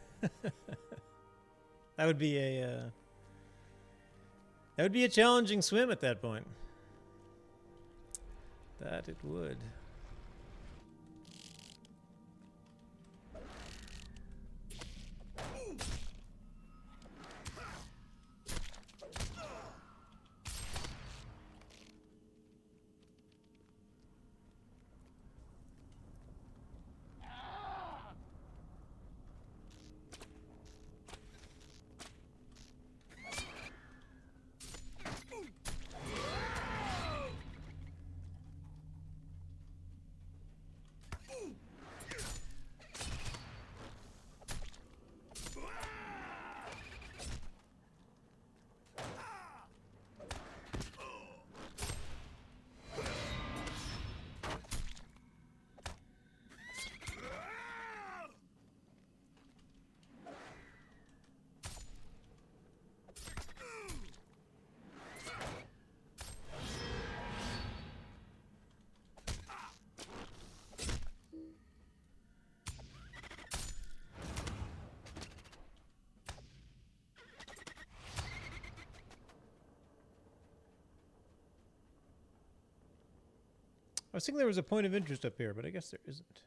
Speaker 1: That would be a challenging swim at that point. That it would. I was thinking there was a point of interest up here, but I guess there isn't.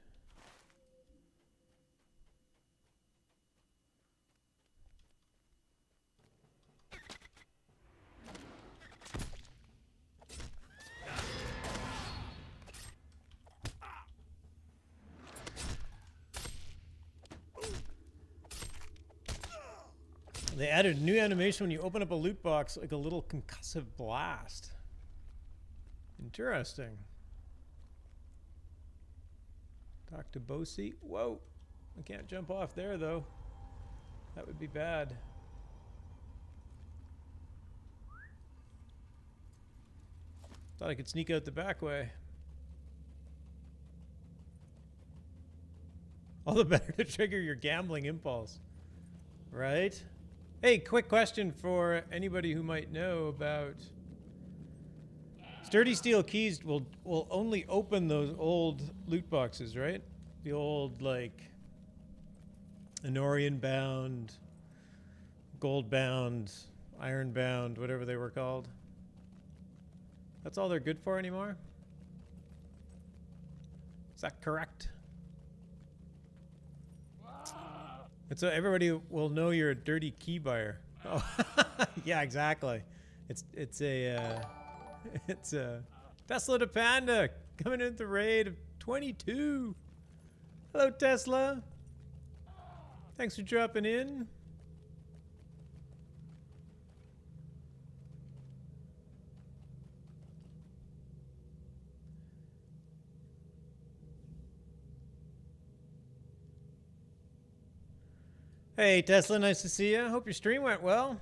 Speaker 1: They added a new animation when you open up a loot box, like a little concussive blast. Interesting. Talk to Bosie. Whoa. I can't jump off there, though. That would be bad. Thought I could sneak out the back way. All the better to trigger your gambling impulse. Right? Hey, quick question for anybody who might know about... Sturdy steel keys will only open those old loot boxes, right? The old, like, Anorian bound, gold bound, iron bound, whatever they were called. That's all they're good for anymore? Is that correct? And so everybody will know you're a dirty key buyer. Oh, yeah, exactly. It's a Tesla to Panda coming in at the rate of 22. Hello, Tesla. Thanks for dropping in. Hey, Tesla, nice to see you. Hope your stream went well.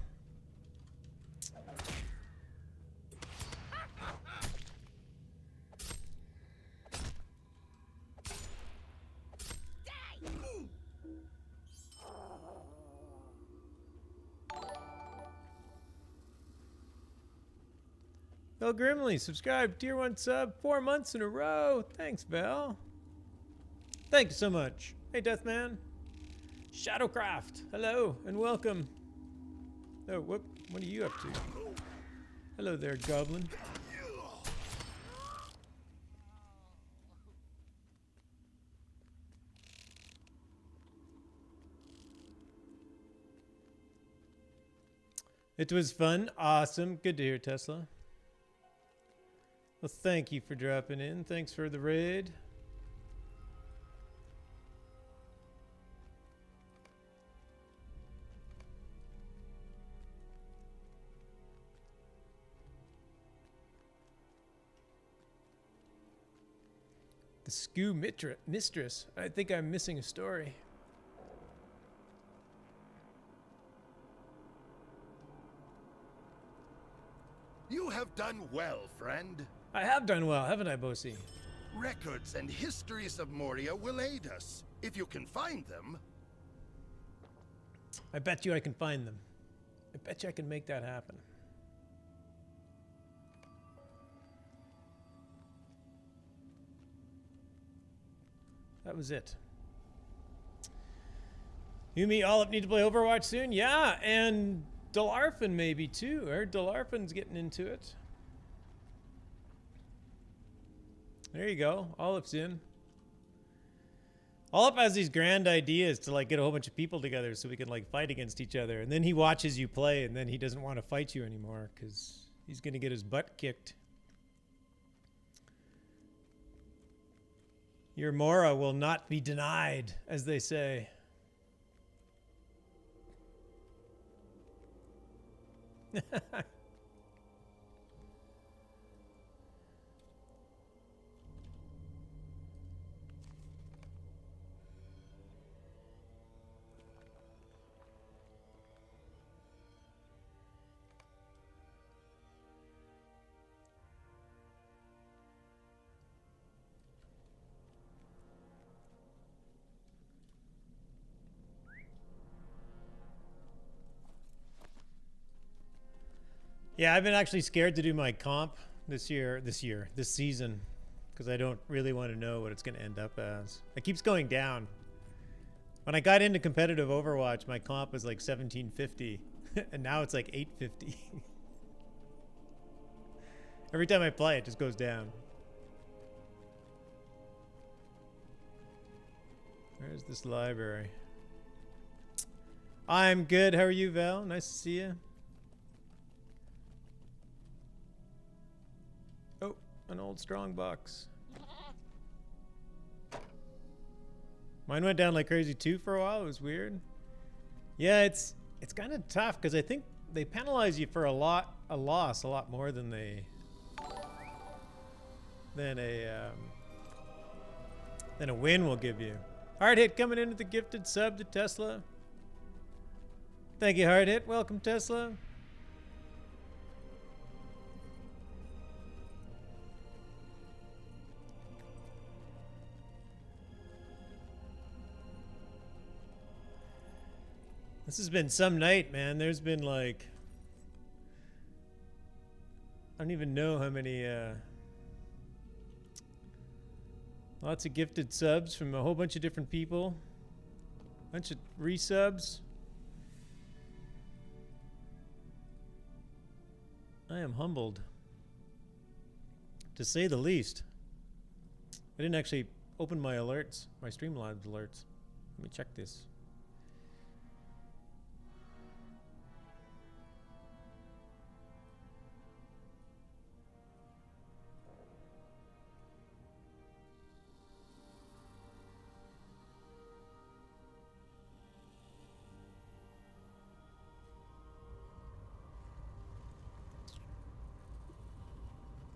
Speaker 1: Bell Grimley, subscribe, tier 1 sub, 4 months in a row. Thanks, Bell. Thank you so much. Hey, Deathman. Shadowcraft, hello and welcome. Oh, what are you up to? Hello there, Goblin. It was fun. Awesome. Good to hear, Tesla. Well, thank you for dropping in. Thanks for the raid. The Skew Mistress. I think I'm missing a story.
Speaker 5: You have done well, friend.
Speaker 1: I have done well, haven't I, Bosi?
Speaker 5: Records and histories of Moria will aid us, if you can find them.
Speaker 1: I bet you I can find them. I bet you I can make that happen. That was it. You, me, all up need to play Overwatch soon? Yeah, and Delarfin maybe too. I heard Delarfin's getting into it. There you go. Olaf's in. Olaf has these grand ideas to like get a whole bunch of people together so we can like fight against each other. And then he watches you play and then he doesn't want to fight you anymore because he's going to get his butt kicked. Your Mora will not be denied, as they say. Yeah, I've been actually scared to do my comp this season, because I don't really want to know what it's going to end up as. It keeps going down. When I got into competitive Overwatch, my comp was like 1750, and now it's like 850. Every time I play, it just goes down. Where's this library? I'm good. How are you, Val? Nice to see you. Oh, an old strong box. Mine went down like crazy too for a while. It was weird. Yeah, it's kind of tough because I think they penalize you for a loss a lot more than a win will give you. Hard Hit coming in with the gifted sub to Tesla. Thank you, Hard Hit. Welcome, Tesla. This has been some night, man. There's been like, I don't even know how many, lots of gifted subs from a whole bunch of different people. Bunch of resubs. I am humbled, to say the least. I didn't actually open my alerts, my Streamlabs alerts. Let me check this.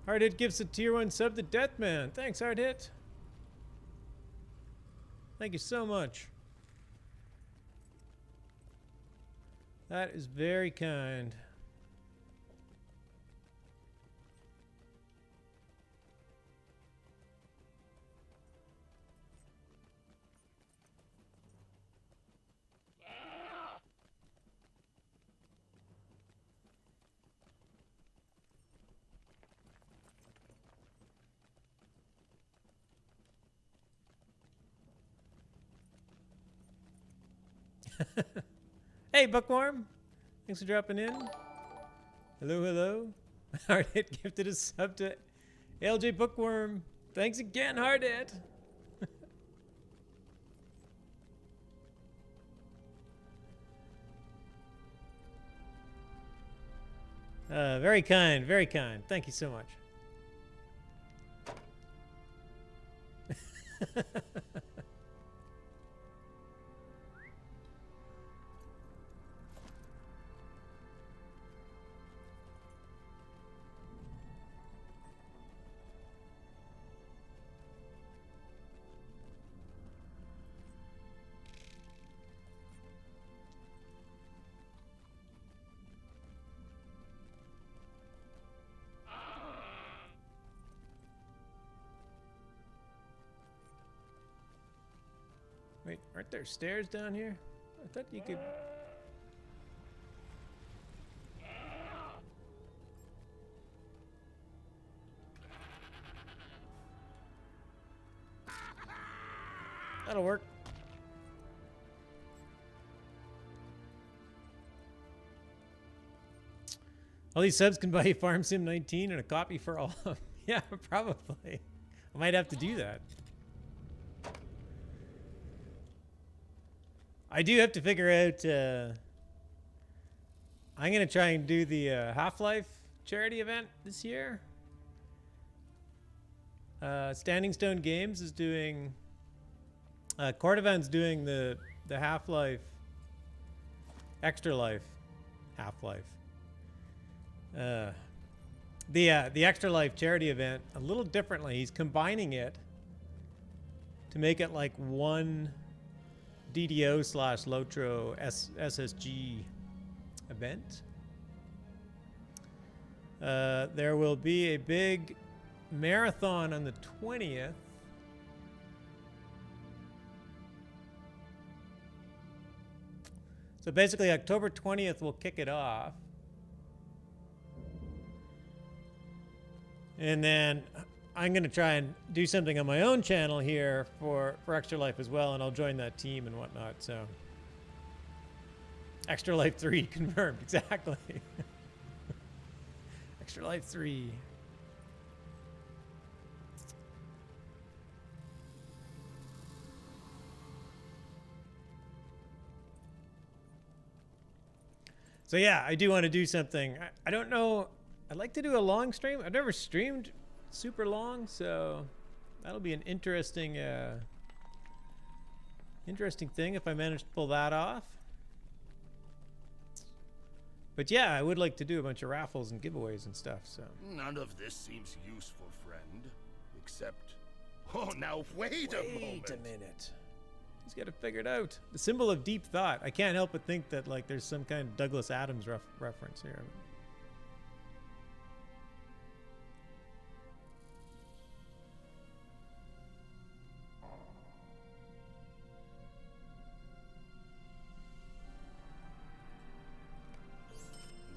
Speaker 1: Hard Hit gives a tier 1 sub to Deathman. Thanks, Hard Hit. Thank you so much. That is very kind. Hey, Bookworm. Thanks for dropping in. Hello, hello. Hard Hit gifted a sub to LJ Bookworm. Thanks again, Hard Hit. Very kind, very kind. Thank you so much. Wait, aren't there stairs down here? I thought you could... That'll work. All these subs can buy Farm Sim 19 and a copy for all of them. Yeah, probably. I might have to do that. I do have to figure out, I'm going to try and do the Half-Life charity event this year. Standing Stone Games is doing, Cordovan's doing the Half-Life, Extra Life, Half-Life. The Extra Life charity event a little differently. He's combining it to make it like one DDO / LotRO SSG event. There will be a big marathon on the 20th. So basically October 20th we'll kick it off. And then I'm going to try and do something on my own channel here for Extra Life as well, and I'll join that team and whatnot, so. Extra Life 3 confirmed, exactly. Extra Life 3. So yeah, I do want to do something. I don't know. I'd like to do a long stream. I've never streamed super long, so that'll be an interesting interesting thing if I manage to pull that off. But yeah, I would like to do a bunch of raffles and giveaways and stuff, so.
Speaker 5: None of this seems useful, friend. Except... Oh, now wait a moment!
Speaker 1: Wait a minute. He's got to figure it out. The symbol of deep thought. I can't help but think that like there's some kind of Douglas Adams reference here.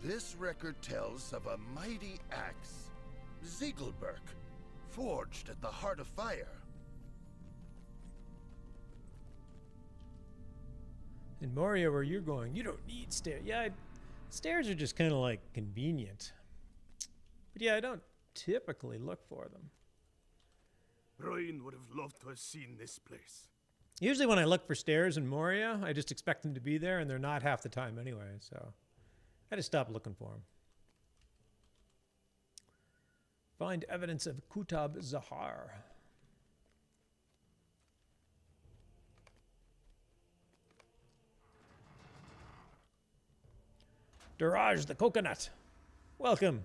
Speaker 5: This record tells of a mighty axe, Ziegelberg, forged at the heart of fire.
Speaker 1: In Moria, where you're going, you don't need stairs. Yeah, stairs are just kind of like convenient. But yeah, I don't typically look for them.
Speaker 6: Bruin would have loved to have seen this place.
Speaker 1: Usually when I look for stairs in Moria, I just expect them to be there, and they're not half the time anyway, so I just stopped looking for them. Find evidence of Kutab Zahar. Duraj the Coconut. Welcome.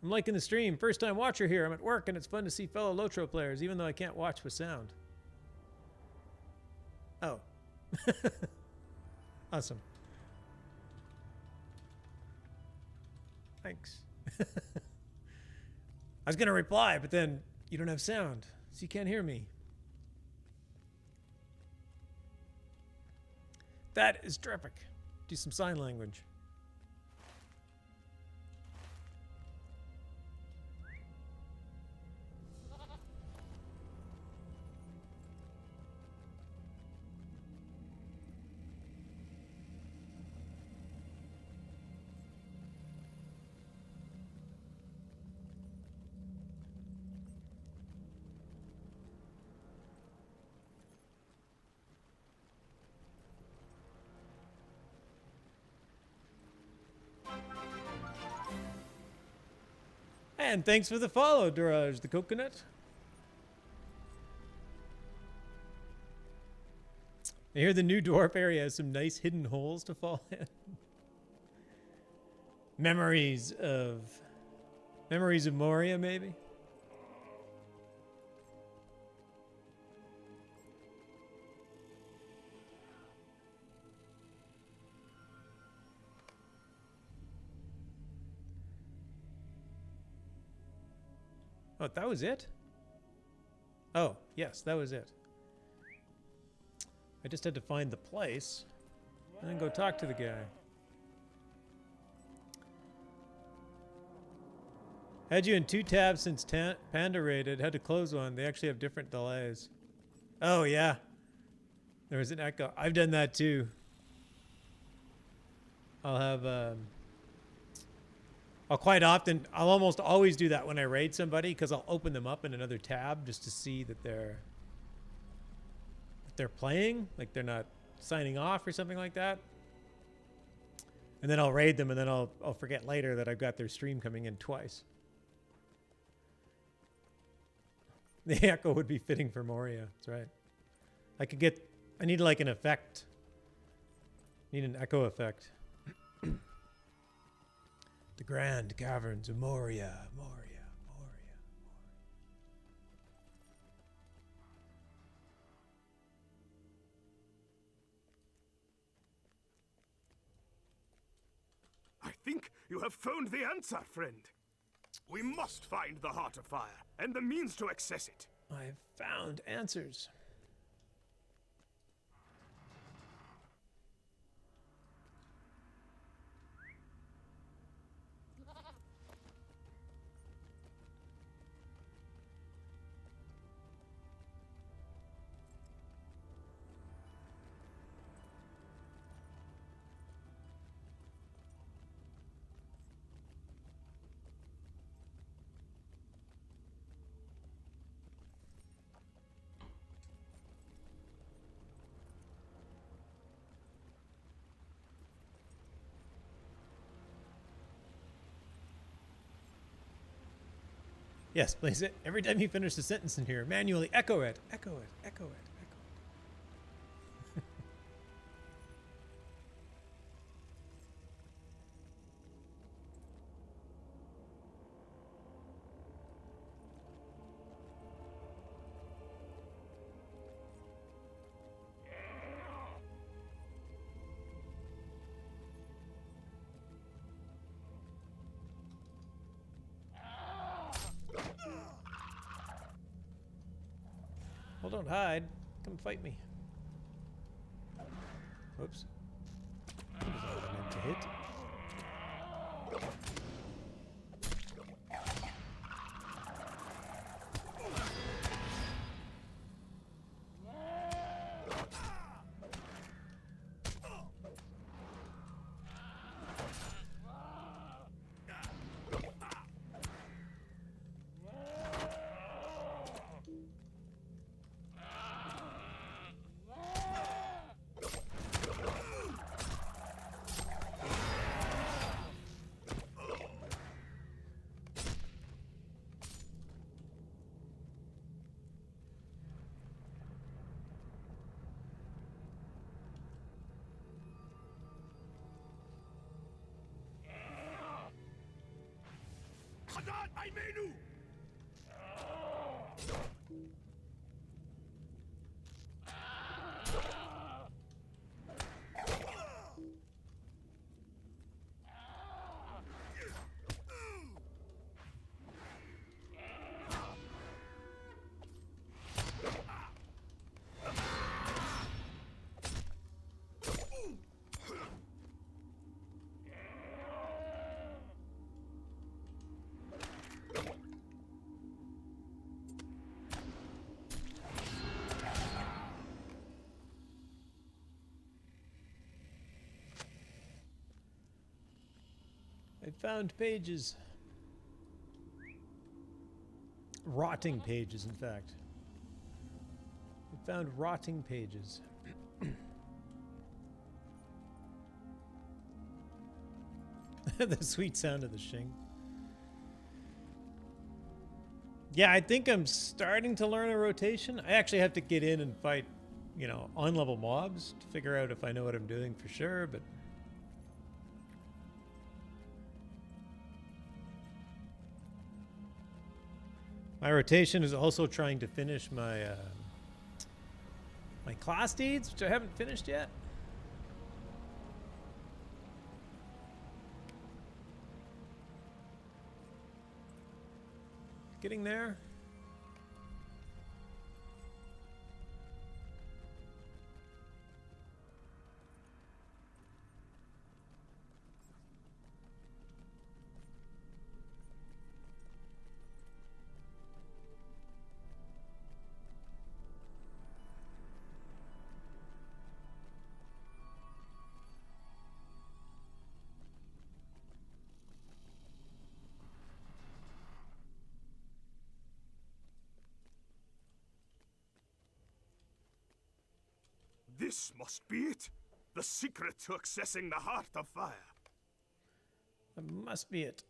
Speaker 1: I'm liking the stream. First time watcher here. I'm at work and it's fun to see fellow LotRO players, even though I can't watch with sound. Oh. Awesome. Thanks. I was going to reply, but then you don't have sound, so you can't hear me. That is terrific. Do some sign language. And thanks for the follow, Duraj the Coconut. I hear the new dwarf area has some nice hidden holes to fall in. Memories of Moria, maybe? Oh, that was it? Oh, yes, that was it. I just had to find the place and then go talk to the guy. Had you in 2 tabs since Panda raided. Had to close one. They actually have different delays. Oh, yeah. There was an echo. I've done that too. I'll quite often, I'll almost always do that when I raid somebody, because I'll open them up in another tab just to see that they're playing, like they're not signing off or something like that. And then I'll raid them, and then I'll forget later that I've got their stream coming in twice. The echo would be fitting for Moria. That's right. I need like an effect. Need an echo effect. The grand caverns of Moria, Moria, Moria.
Speaker 6: I think you have found the answer, friend. We must find the Heart of Fire and the means to access it.
Speaker 1: I've found answers. Yes, please. Every time you finish a sentence in here, manually echo it, echo it, echo it, echo it. Well, don't hide. Come fight me. Whoops. That was all I meant to hit.
Speaker 6: my menu!
Speaker 1: I found pages. Rotting pages, in fact. I found rotting pages. The sweet sound of the shing. Yeah, I think I'm starting to learn a rotation. I actually have to get in and fight, you know, on-level mobs to figure out if I know what I'm doing for sure, but... My rotation is also trying to finish my my class deeds, which I haven't finished yet. Getting there.
Speaker 6: This must be it. The secret to accessing the Heart of Fire.
Speaker 1: That must be it.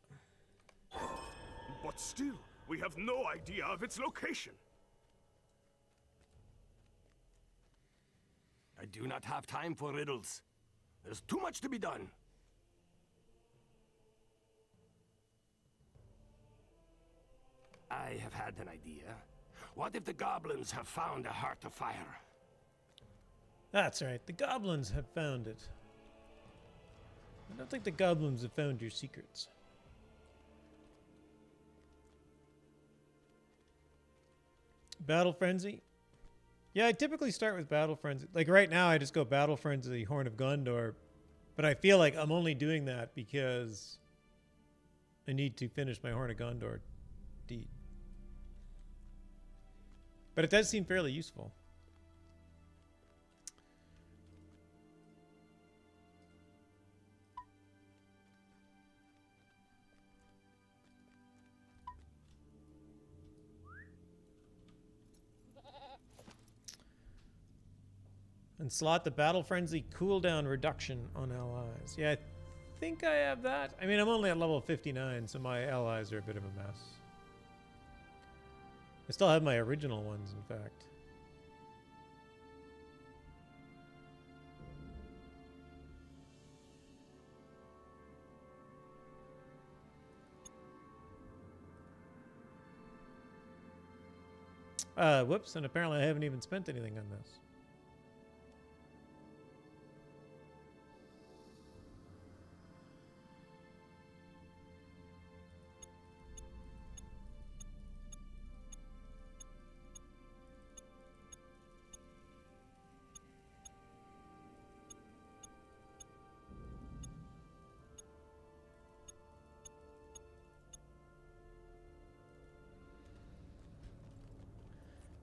Speaker 6: But still, we have no idea of its location.
Speaker 7: I do not have time for riddles. There's too much to be done. I have had an idea. What if the goblins have found a Heart of Fire?
Speaker 1: That's right. The goblins have found it. I don't think the goblins have found your secrets. Battle Frenzy? Yeah, I typically start with Battle Frenzy. Like right now, I just go Battle Frenzy, Horn of Gondor. But I feel like I'm only doing that because I need to finish my Horn of Gondor deed. But it does seem fairly useful. And slot the Battle Frenzy cooldown reduction on allies. Yeah, I think I have that. I mean, I'm only at level 59, so my allies are a bit of a mess. I still have my original ones, in fact. Whoops, and apparently I haven't even spent anything on this.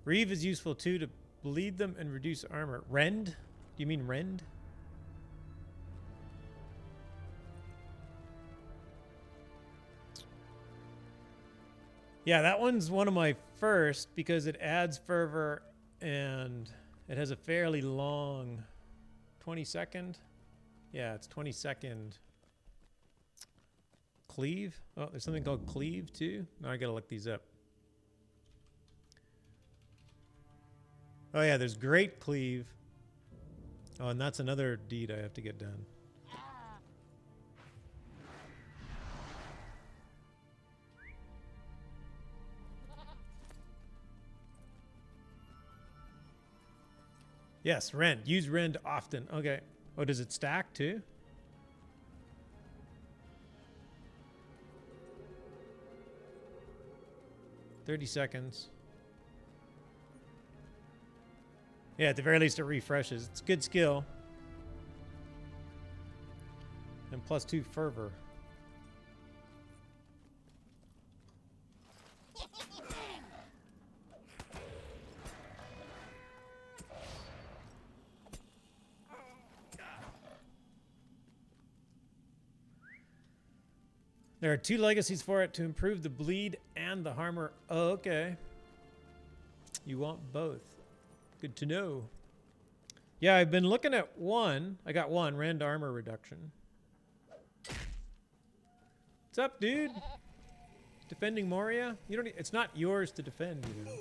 Speaker 1: Reeve is useful too to bleed them and reduce armor. Rend? Do you mean rend? Yeah, that one's one of my first because it adds fervor and it has a fairly long 20-second. Yeah, it's 20-second cleave. Oh, there's something called cleave too. Now I gotta look these up. Oh yeah, there's Great Cleave. Oh, and that's another deed I have to get done. Yes, rend. Use rend often. Okay. Oh, does it stack too? $30. Yeah, at the very least it refreshes. It's a good skill. And +2 fervor. There are 2 legacies for it to improve the bleed and the armor. Oh, okay. You want both. Good to know. Yeah, I've been looking at one. I got one, rend armor reduction. What's up, dude? Defending Moria? You don't. It's not yours to defend, you know.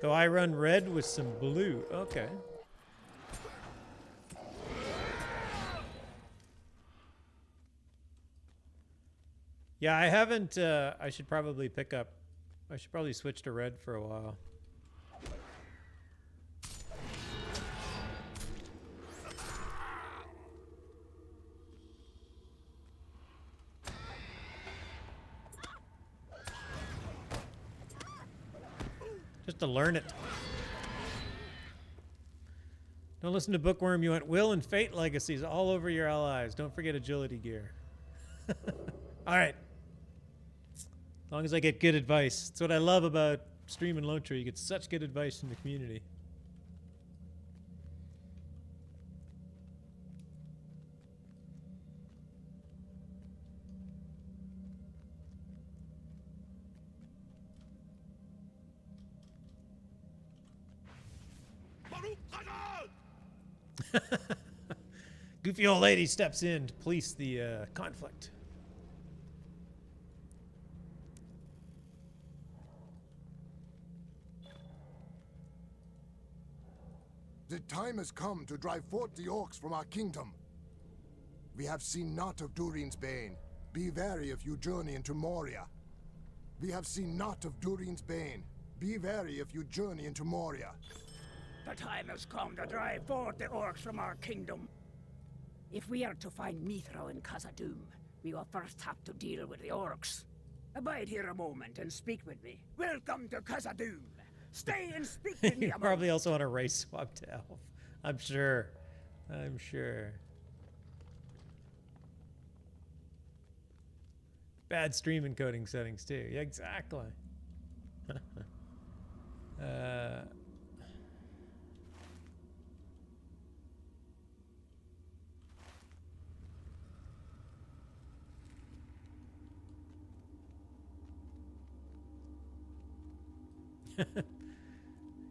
Speaker 1: So I run red with some blue. Okay. Yeah, I haven't. I should probably pick up. I should probably switch to red for a while. Just to learn it. Don't listen to Bookworm. You want will and fate legacies all over your allies. Don't forget agility gear. All right. As long as I get good advice. That's what I love about streaming LotRO. You get such good advice from the community. Goofy old lady steps in to police the conflict.
Speaker 3: The time has come to drive forth the orcs from our kingdom. We have seen naught of Durin's bane. Be wary if you journey into Moria. We have seen naught of Durin's bane. Be wary if you journey into Moria.
Speaker 4: The time has come to drive forth the orcs from our kingdom. If we are to find Mithra in Khazad-dûm, we will first have to deal with the orcs. Abide here a moment and speak with me. Welcome to Khazad-dûm. Stay and speak with me
Speaker 1: You
Speaker 4: a
Speaker 1: probably
Speaker 4: moment.
Speaker 1: also want to race swap to elf. I'm sure. I'm sure. Bad stream encoding settings too. Yeah, exactly.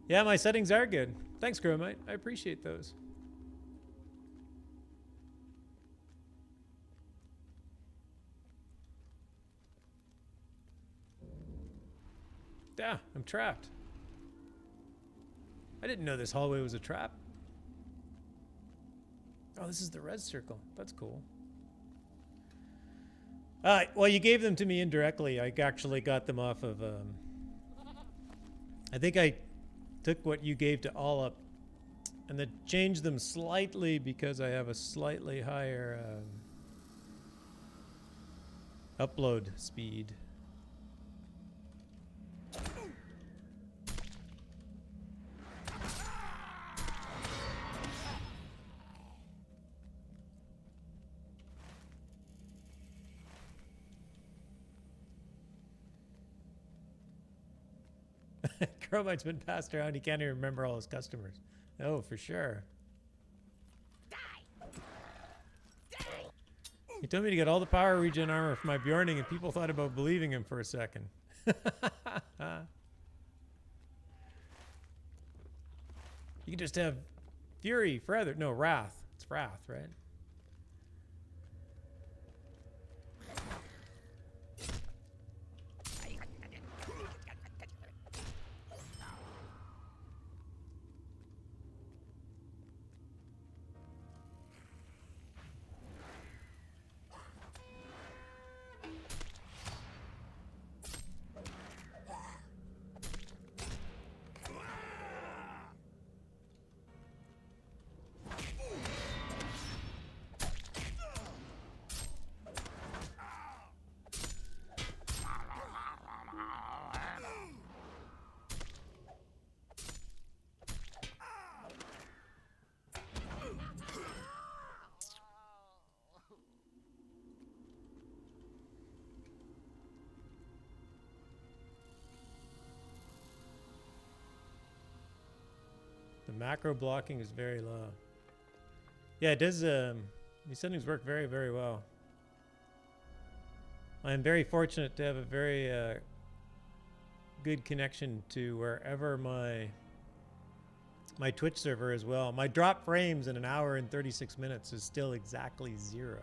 Speaker 1: Yeah, my settings are good. Thanks, Gromite. I appreciate those. Yeah, I'm trapped. I didn't know this hallway was a trap. Oh, this is the red circle. That's cool. Well, you gave them to me indirectly. I actually got them off of... I think I took what you gave to all up and then changed them slightly because I have a slightly higher upload speed. Chromite's been passed around. He can't even remember all his customers. Oh, for sure. He told me to get all the power regen armor for my Bjorning, and people thought about believing him for a second. You can just have Fury forever. No, Wrath. It's Wrath, right? macro blocking is very low. Yeah, it does. These settings work very, very well. I'm very fortunate to have a very good connection to wherever my Twitch server as well. My drop frames in 1 hour and 36 minutes is still exactly 0.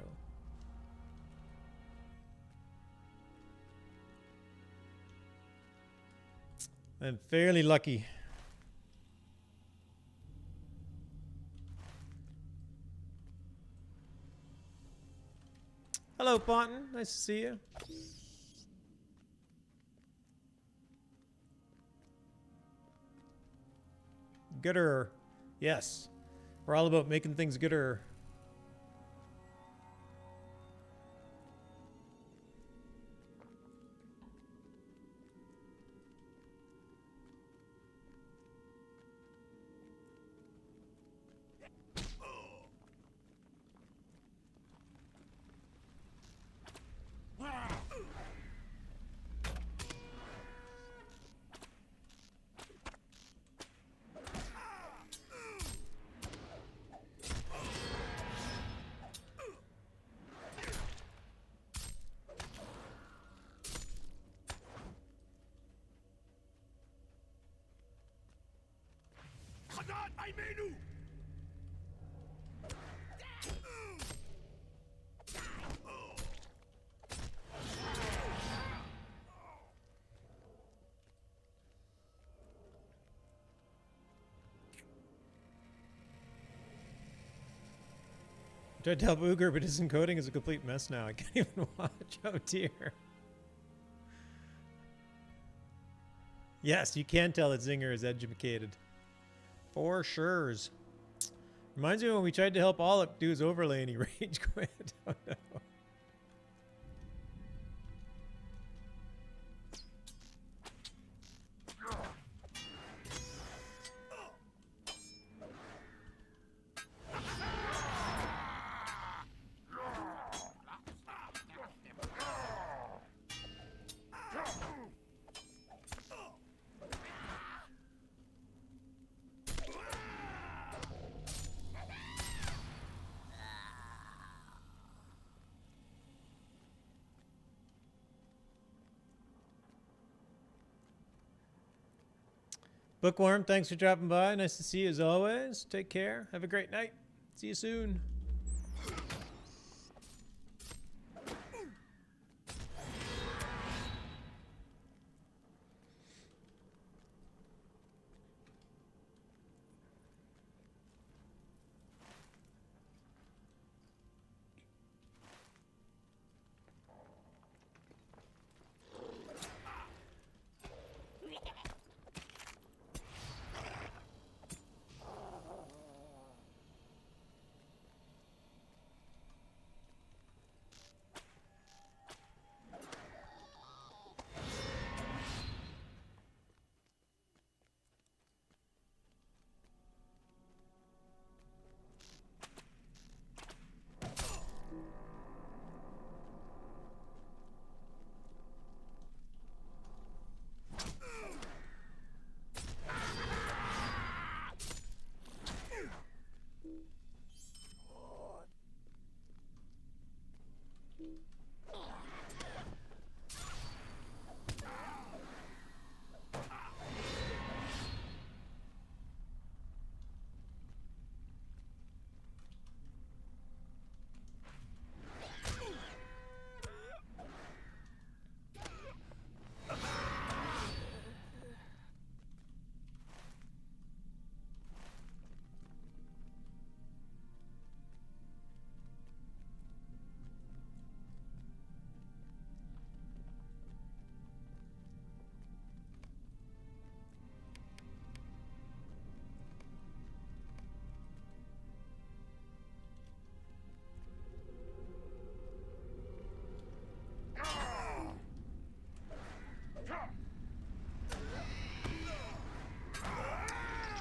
Speaker 1: I'm fairly lucky. Hello, Ponton. Nice to see you. Gooder. Yes. We're all about making things gooder. Tried to help Uger, but his encoding is a complete mess now. I can't even watch. Oh dear. Yes, you can tell that Zinger is educated. For sures. Reminds me when we tried to help Alec do his overlay and he rage quit. Oh no. Bookworm, thanks for dropping by. Nice to see you as always. Take care. Have a great night. See you soon.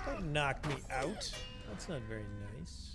Speaker 1: Don't knock me out. That's not very nice.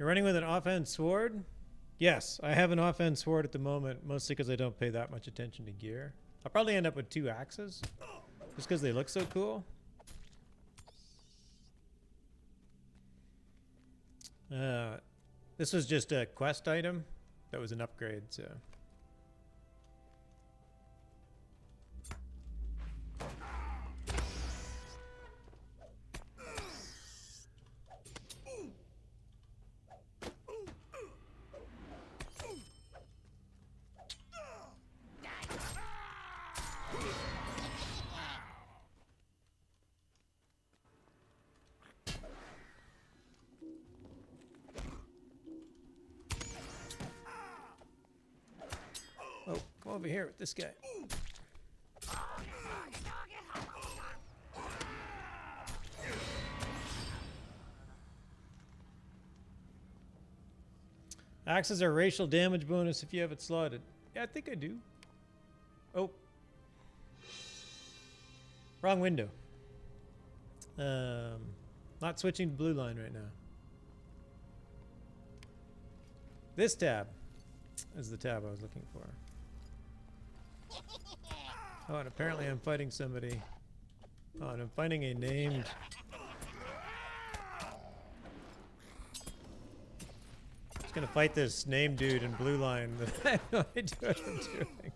Speaker 1: You're running with an offhand sword? Yes, I have an offhand sword at the moment, mostly because I don't pay that much attention to gear. I'll probably end up with 2 axes, just because they look so cool. This was just a quest item that was an upgrade, so. Oh, come over here with this guy. Axes are racial damage bonus if you have it slotted. Yeah, I think I do. Oh. Wrong window. Not switching to blue line right now. This tab is the tab I was looking for. Oh, and apparently I'm fighting somebody. Oh, and I'm finding a named... Just gonna fight this named dude in blue line that I have no idea what I'm doing.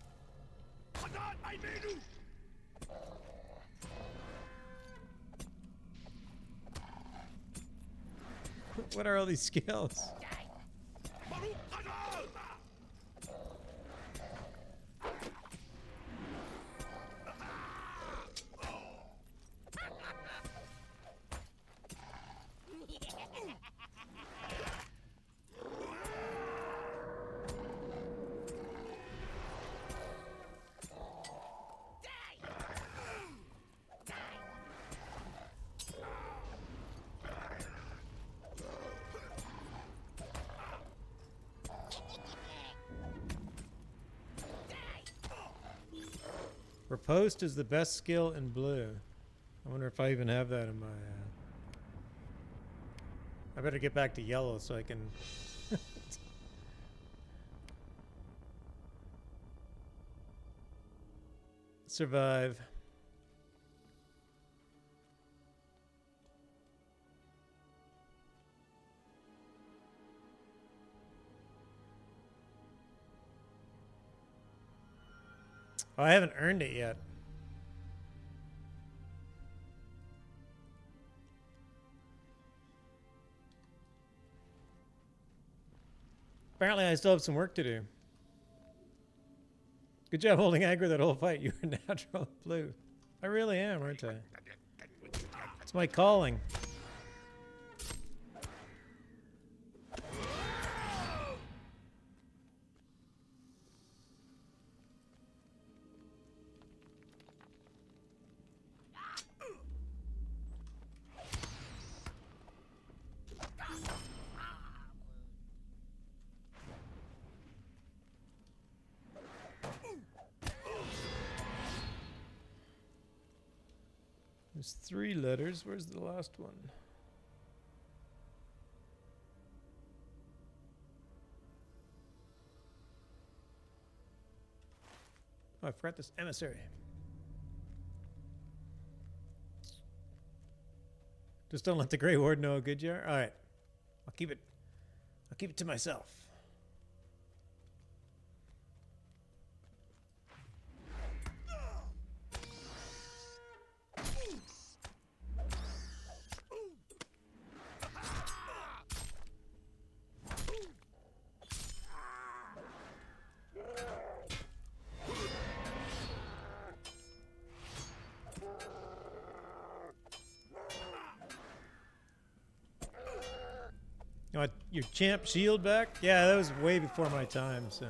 Speaker 1: What are all these skills? Riposte is the best skill in blue. I wonder if I even have that in my... I better get back to yellow so I can... survive. Oh, I haven't earned it yet. Apparently I still have some work to do. Good job holding aggro that whole fight. You're natural blue. I really am, aren't I? It's my calling. There's 3 letters. Where's the last one? Oh, I forgot this emissary. Just don't let the Grey Ward know how good you are. All right, I'll keep it to myself. You want your champ shield back? Yeah, that was way before my time, so.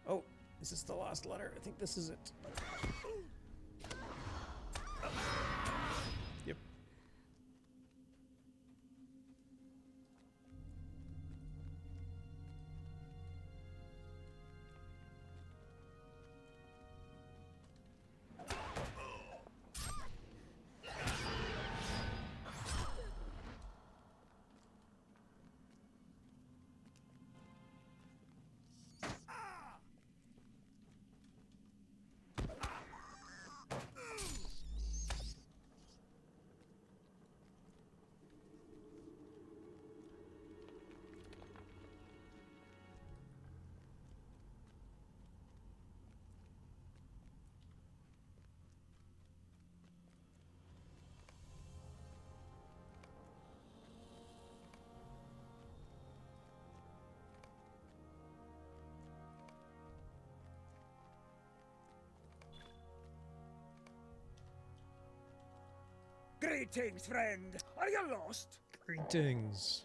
Speaker 1: Oh, is this the last letter? I think this is it. Yep.
Speaker 4: Greetings, friend. Are you lost?
Speaker 1: Greetings.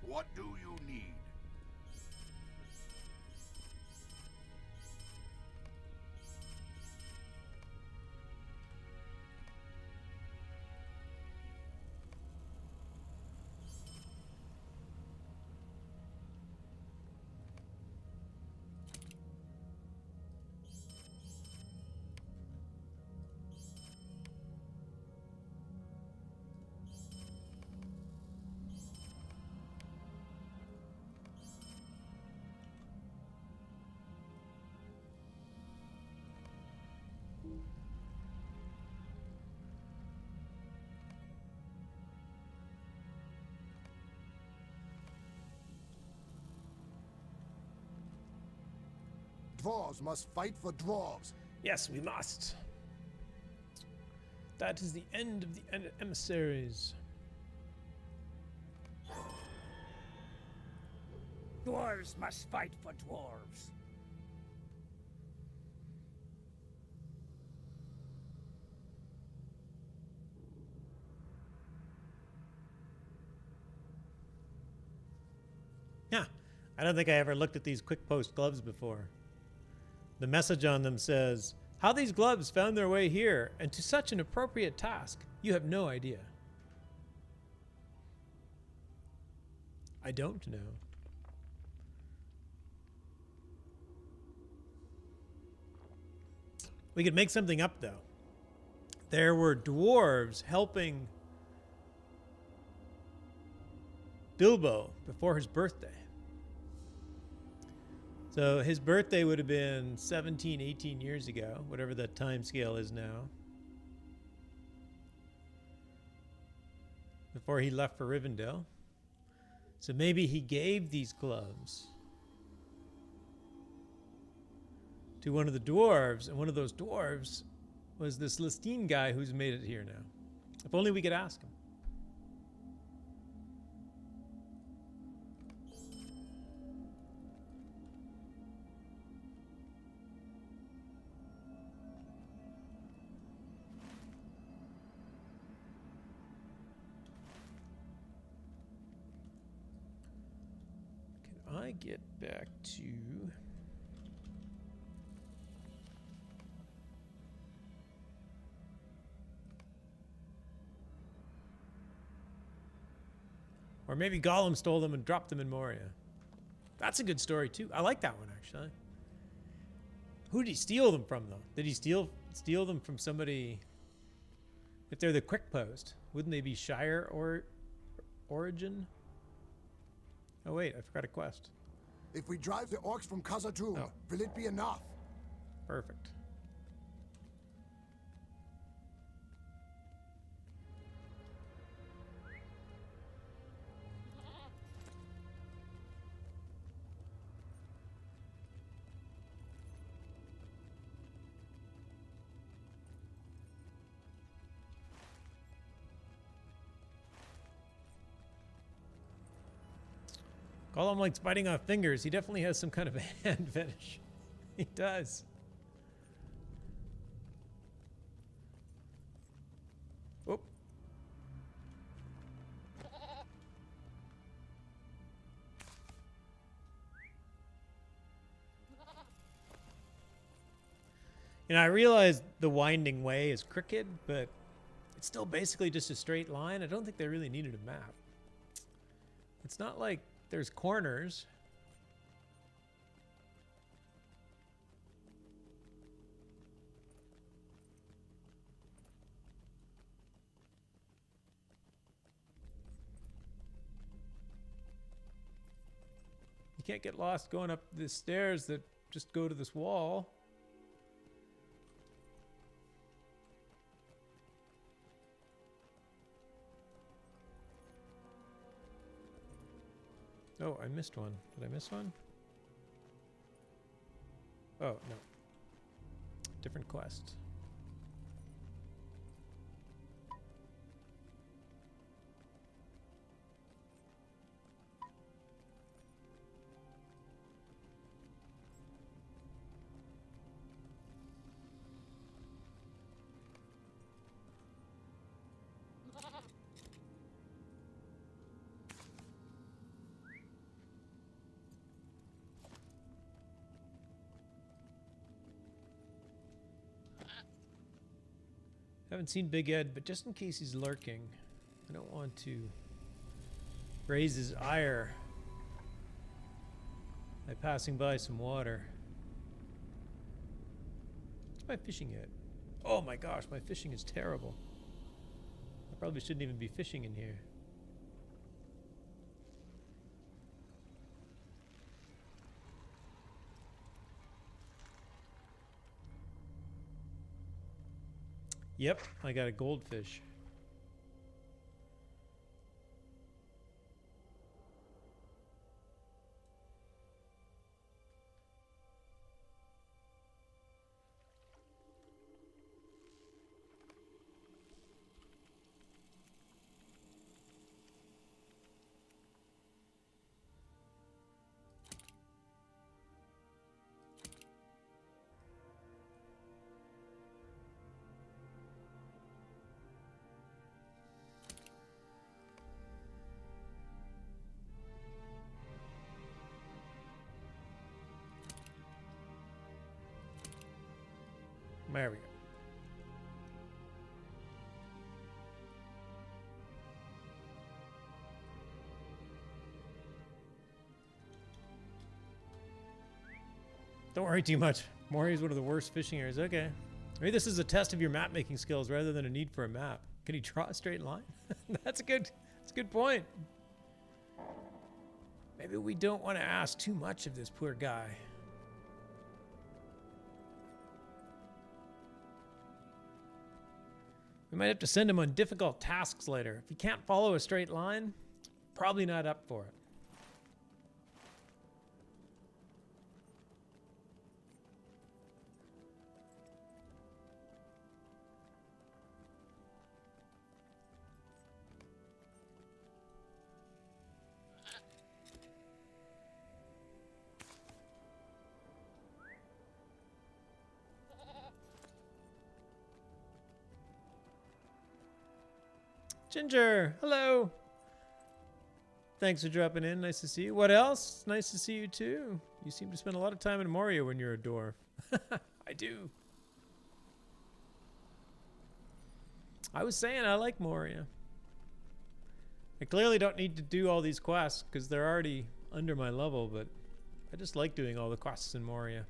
Speaker 5: What do you need?
Speaker 3: Dwarves must fight for dwarves.
Speaker 1: Yes, we must. That is the end of the emissaries.
Speaker 4: Dwarves must fight for dwarves.
Speaker 1: Yeah, I don't think I ever looked at these quick post gloves before. The message on them says, "How these gloves found their way here and to such an appropriate task, you have no idea." I don't know. We could make something up, though. There were dwarves helping Bilbo before his birthday. So his birthday would have been 17, 18 years ago, whatever that time scale is now. Before he left for Rivendell. So maybe he gave these gloves to one of the dwarves, and one of those dwarves was this Listine guy who's made it here now. If only we could ask him. Can I get back to... Or maybe Gollum stole them and dropped them in Moria. That's a good story too. I like that one actually. Who did he steal them from though? Did he steal them from somebody? If they're the quick post, wouldn't they be Shire or origin? Oh wait, I forgot a quest.
Speaker 3: If we drive the orcs from Khazad-dûm,
Speaker 1: Oh.
Speaker 3: will it be enough?
Speaker 1: Perfect. Gollum likes biting off fingers. He definitely has some kind of a hand fetish. He does. Oh. You know, I realize the winding way is crooked, but it's still basically just a straight line. I don't think they really needed a map. It's not like there's corners. You can't get lost going up the stairs that just go to this wall. Oh, I missed one. Did I miss one? Oh, no. different quests. Haven't seen Big Ed, but just in case he's lurking, I don't want to raise his ire by passing by some water. What's my fishing at? Oh my gosh, my fishing is terrible. I probably shouldn't even be fishing in here. Yep, I got a goldfish. There we go. Don't worry too much. Moria is one of the worst fishing areas. Okay. Maybe this is a test of your map making skills rather than a need for a map. Can you draw a straight line? That's a good point. Maybe we don't want to ask too much of this poor guy. We might have to send him on difficult tasks later. If he can't follow a straight line, probably not up for it. Ginger, hello. Thanks for dropping in. Nice to see you. What else? Nice to see you too. You seem to spend a lot of time in Moria when you're a dwarf. I do. I was saying I like Moria. I clearly don't need to do all these quests because they're already under my level, but I just like doing all the quests in Moria.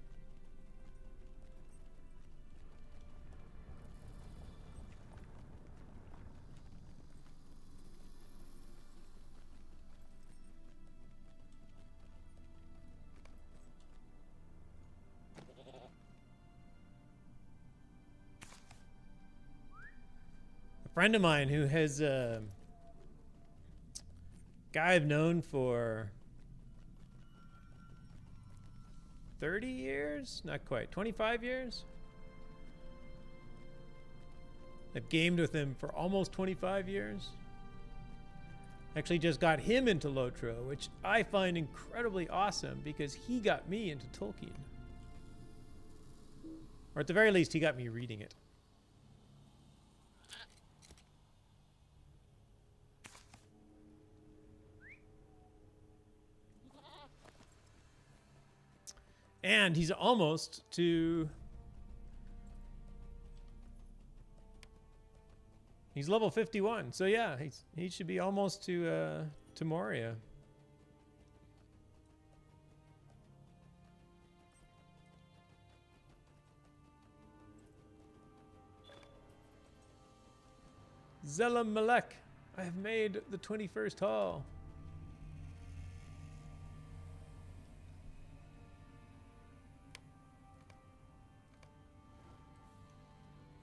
Speaker 1: Friend of mine who has a guy I've known for 30 years, not quite, 25 years. I've gamed with him for almost 25 years. Actually just got him into LotRO, which I find incredibly awesome because he got me into Tolkien. Or at the very least, he got me reading it. And he's almost to... He's level 51. So yeah, he should be almost to Moria. Zelam Malek, I have made the 21st haul.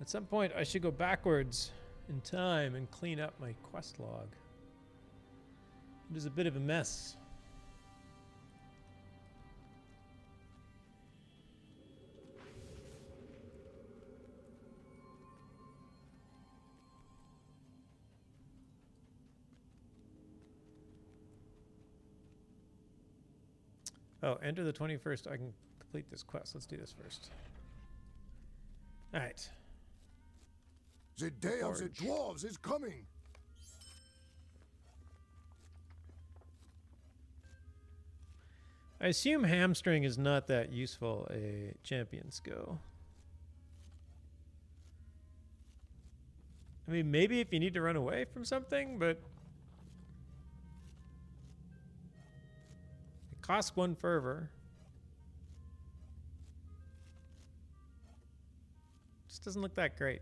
Speaker 1: At some point, I should go backwards in time and clean up my quest log. It is a bit of a mess. Oh, enter the 21st. I can complete this quest. Let's do this first. All right.
Speaker 3: The day of the
Speaker 1: Forge.
Speaker 3: dwarves is coming.
Speaker 1: I assume hamstring is not that useful a champion skill. I mean, maybe if you need to run away from something, but it costs 1 fervor. Just doesn't look that great.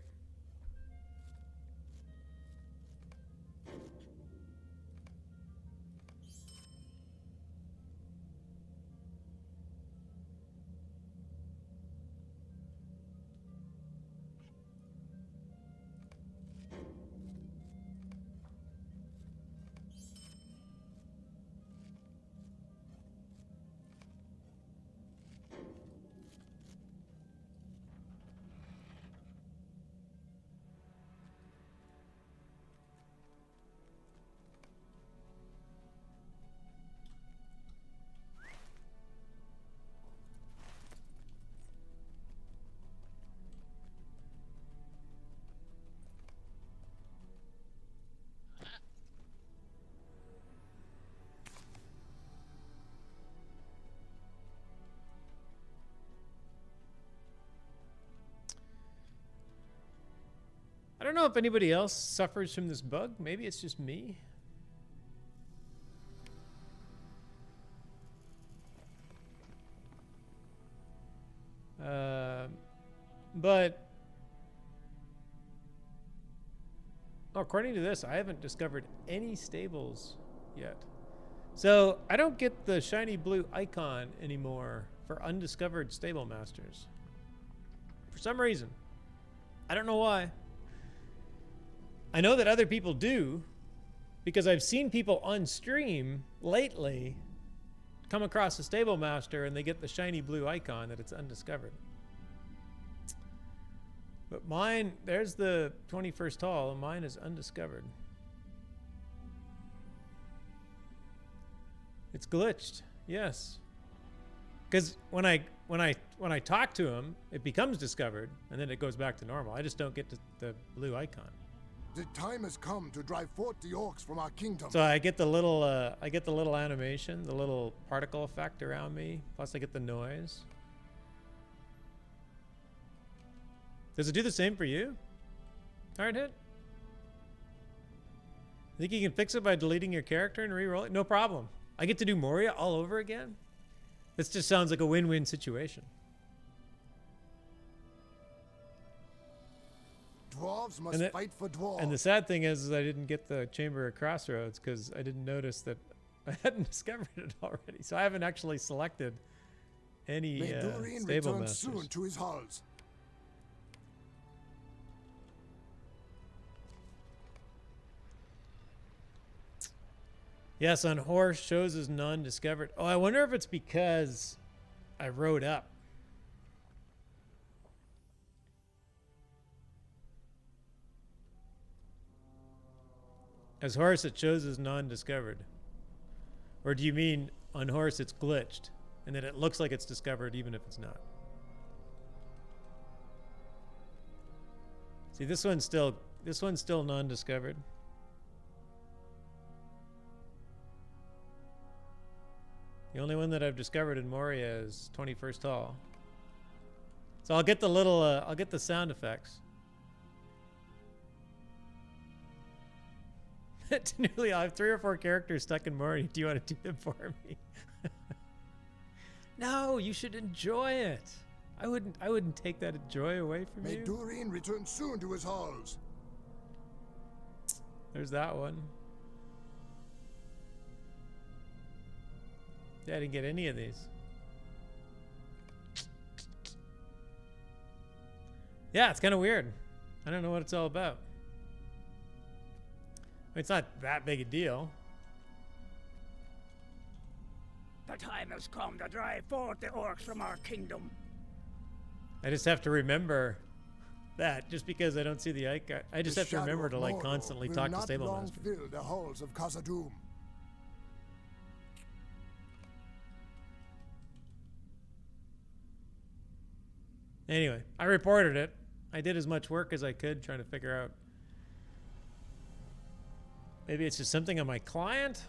Speaker 1: I don't know if anybody else suffers from this bug. Maybe it's just me. But according to this, I haven't discovered any stables yet. So I don't get the shiny blue icon anymore for undiscovered stable masters. For some reason. I don't know why. I know that other people do, because I've seen people on stream lately come across a stable master and they get the shiny blue icon that it's undiscovered. But mine, there's the 21st hall, and mine is undiscovered. It's glitched, yes. Because when I talk to him, it becomes discovered, and then it goes back to normal. I just don't get the blue icon.
Speaker 3: The time has come to drive forth the orcs from our kingdom.
Speaker 1: So I get the little animation, the little particle effect around me. Plus I get the noise. Does it do the same for you? Hard hit? Think you can fix it by deleting your character and re-roll it? No problem. I get to do Moria all over again? This just sounds like a win-win situation.
Speaker 3: Dwarves must fight for dwarves.
Speaker 1: And the sad thing is I didn't get the Chamber of Crossroads because I didn't notice that I hadn't discovered it already. So I haven't actually selected any stable masters.
Speaker 3: Soon to his halls.
Speaker 1: Yes, on horse shows as non-discovered. Oh, I wonder if it's because I rode up. As horse, it shows as non-discovered. Or do you mean on horse it's glitched, and that it looks like it's discovered even if it's not? See, this one's still non-discovered. The only one that I've discovered in Moria is 21st Hall. So I'll get the little, I'll get the sound effects. Nearly, I have 3 or 4 characters stuck in Moria. Do you want to do them for me? No, you should enjoy it. I wouldn't take that joy away from you.
Speaker 3: May Durin return soon to his halls.
Speaker 1: There's that one. Yeah, I didn't get any of these. Yeah, it's kind of weird. I don't know what it's all about. I mean, it's not that big a deal.
Speaker 4: The time has come to drive forth the orcs from our kingdom.
Speaker 1: I just have to remember that just because I don't see the icon. I just have to remember to like constantly talk to stable master.
Speaker 3: Will not long fill the halls of Khazad-dûm.
Speaker 1: Anyway, I reported it. I did as much work as I could trying to figure out. Maybe it's just something on my client.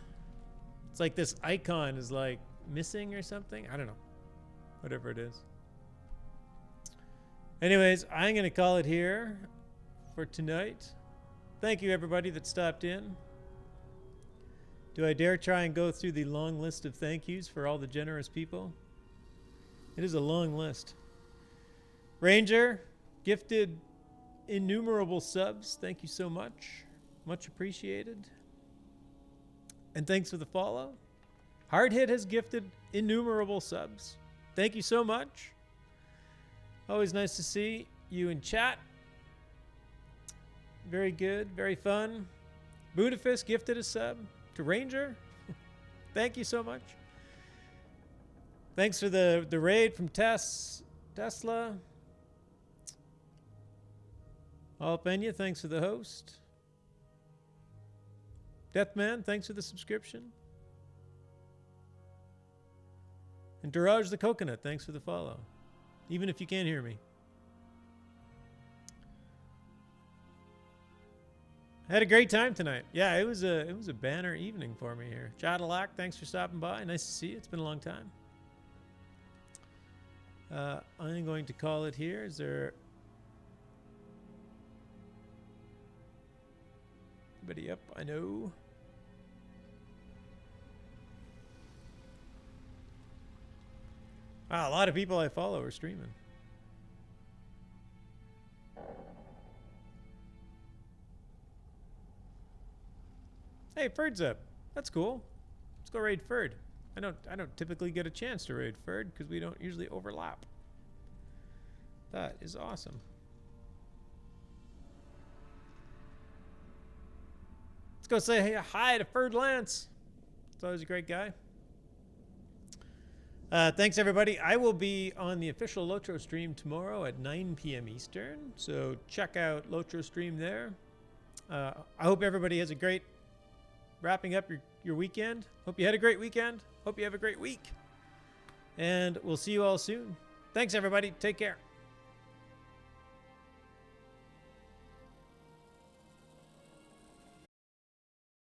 Speaker 1: It's like this icon is like missing or something. I don't know. Whatever it is. Anyways, I'm going to call it here for tonight. Thank you, everybody that stopped in. Do I dare try and go through the long list of thank yous for all the generous people? It is a long list. Ranger, gifted innumerable subs. Thank you so much. Much appreciated. And thanks for the follow. Hard Hit has gifted innumerable subs. Thank you so much. Always nice to see you in chat. Very good, very fun. Budafist gifted a sub to Ranger. Thank you so much. Thanks for the raid from Tesla. Alpenia, thanks for the host. Deathman, thanks for the subscription. And Duraj the Coconut, thanks for the follow. Even if you can't hear me. I had a great time tonight. Yeah, it was a banner evening for me here. Chadalak, thanks for stopping by. Nice to see you. It's been a long time. I'm going to call it here. Is there anybody up? I know. A lot of people I follow are streaming. Hey, Ferd's up. That's cool. Let's go raid Ferd. I don't typically get a chance to raid Ferd because we don't usually overlap. That is awesome. Let's go say hey, hi to Ferd Lance. He's always a great guy. Thanks, everybody. I will be on the official LotRO stream tomorrow at 9 p.m. Eastern. So check out LotRO stream there. I hope everybody has a great wrapping up your weekend. Hope you had a great weekend. Hope you have a great week. And we'll see you all soon. Thanks, everybody. Take care.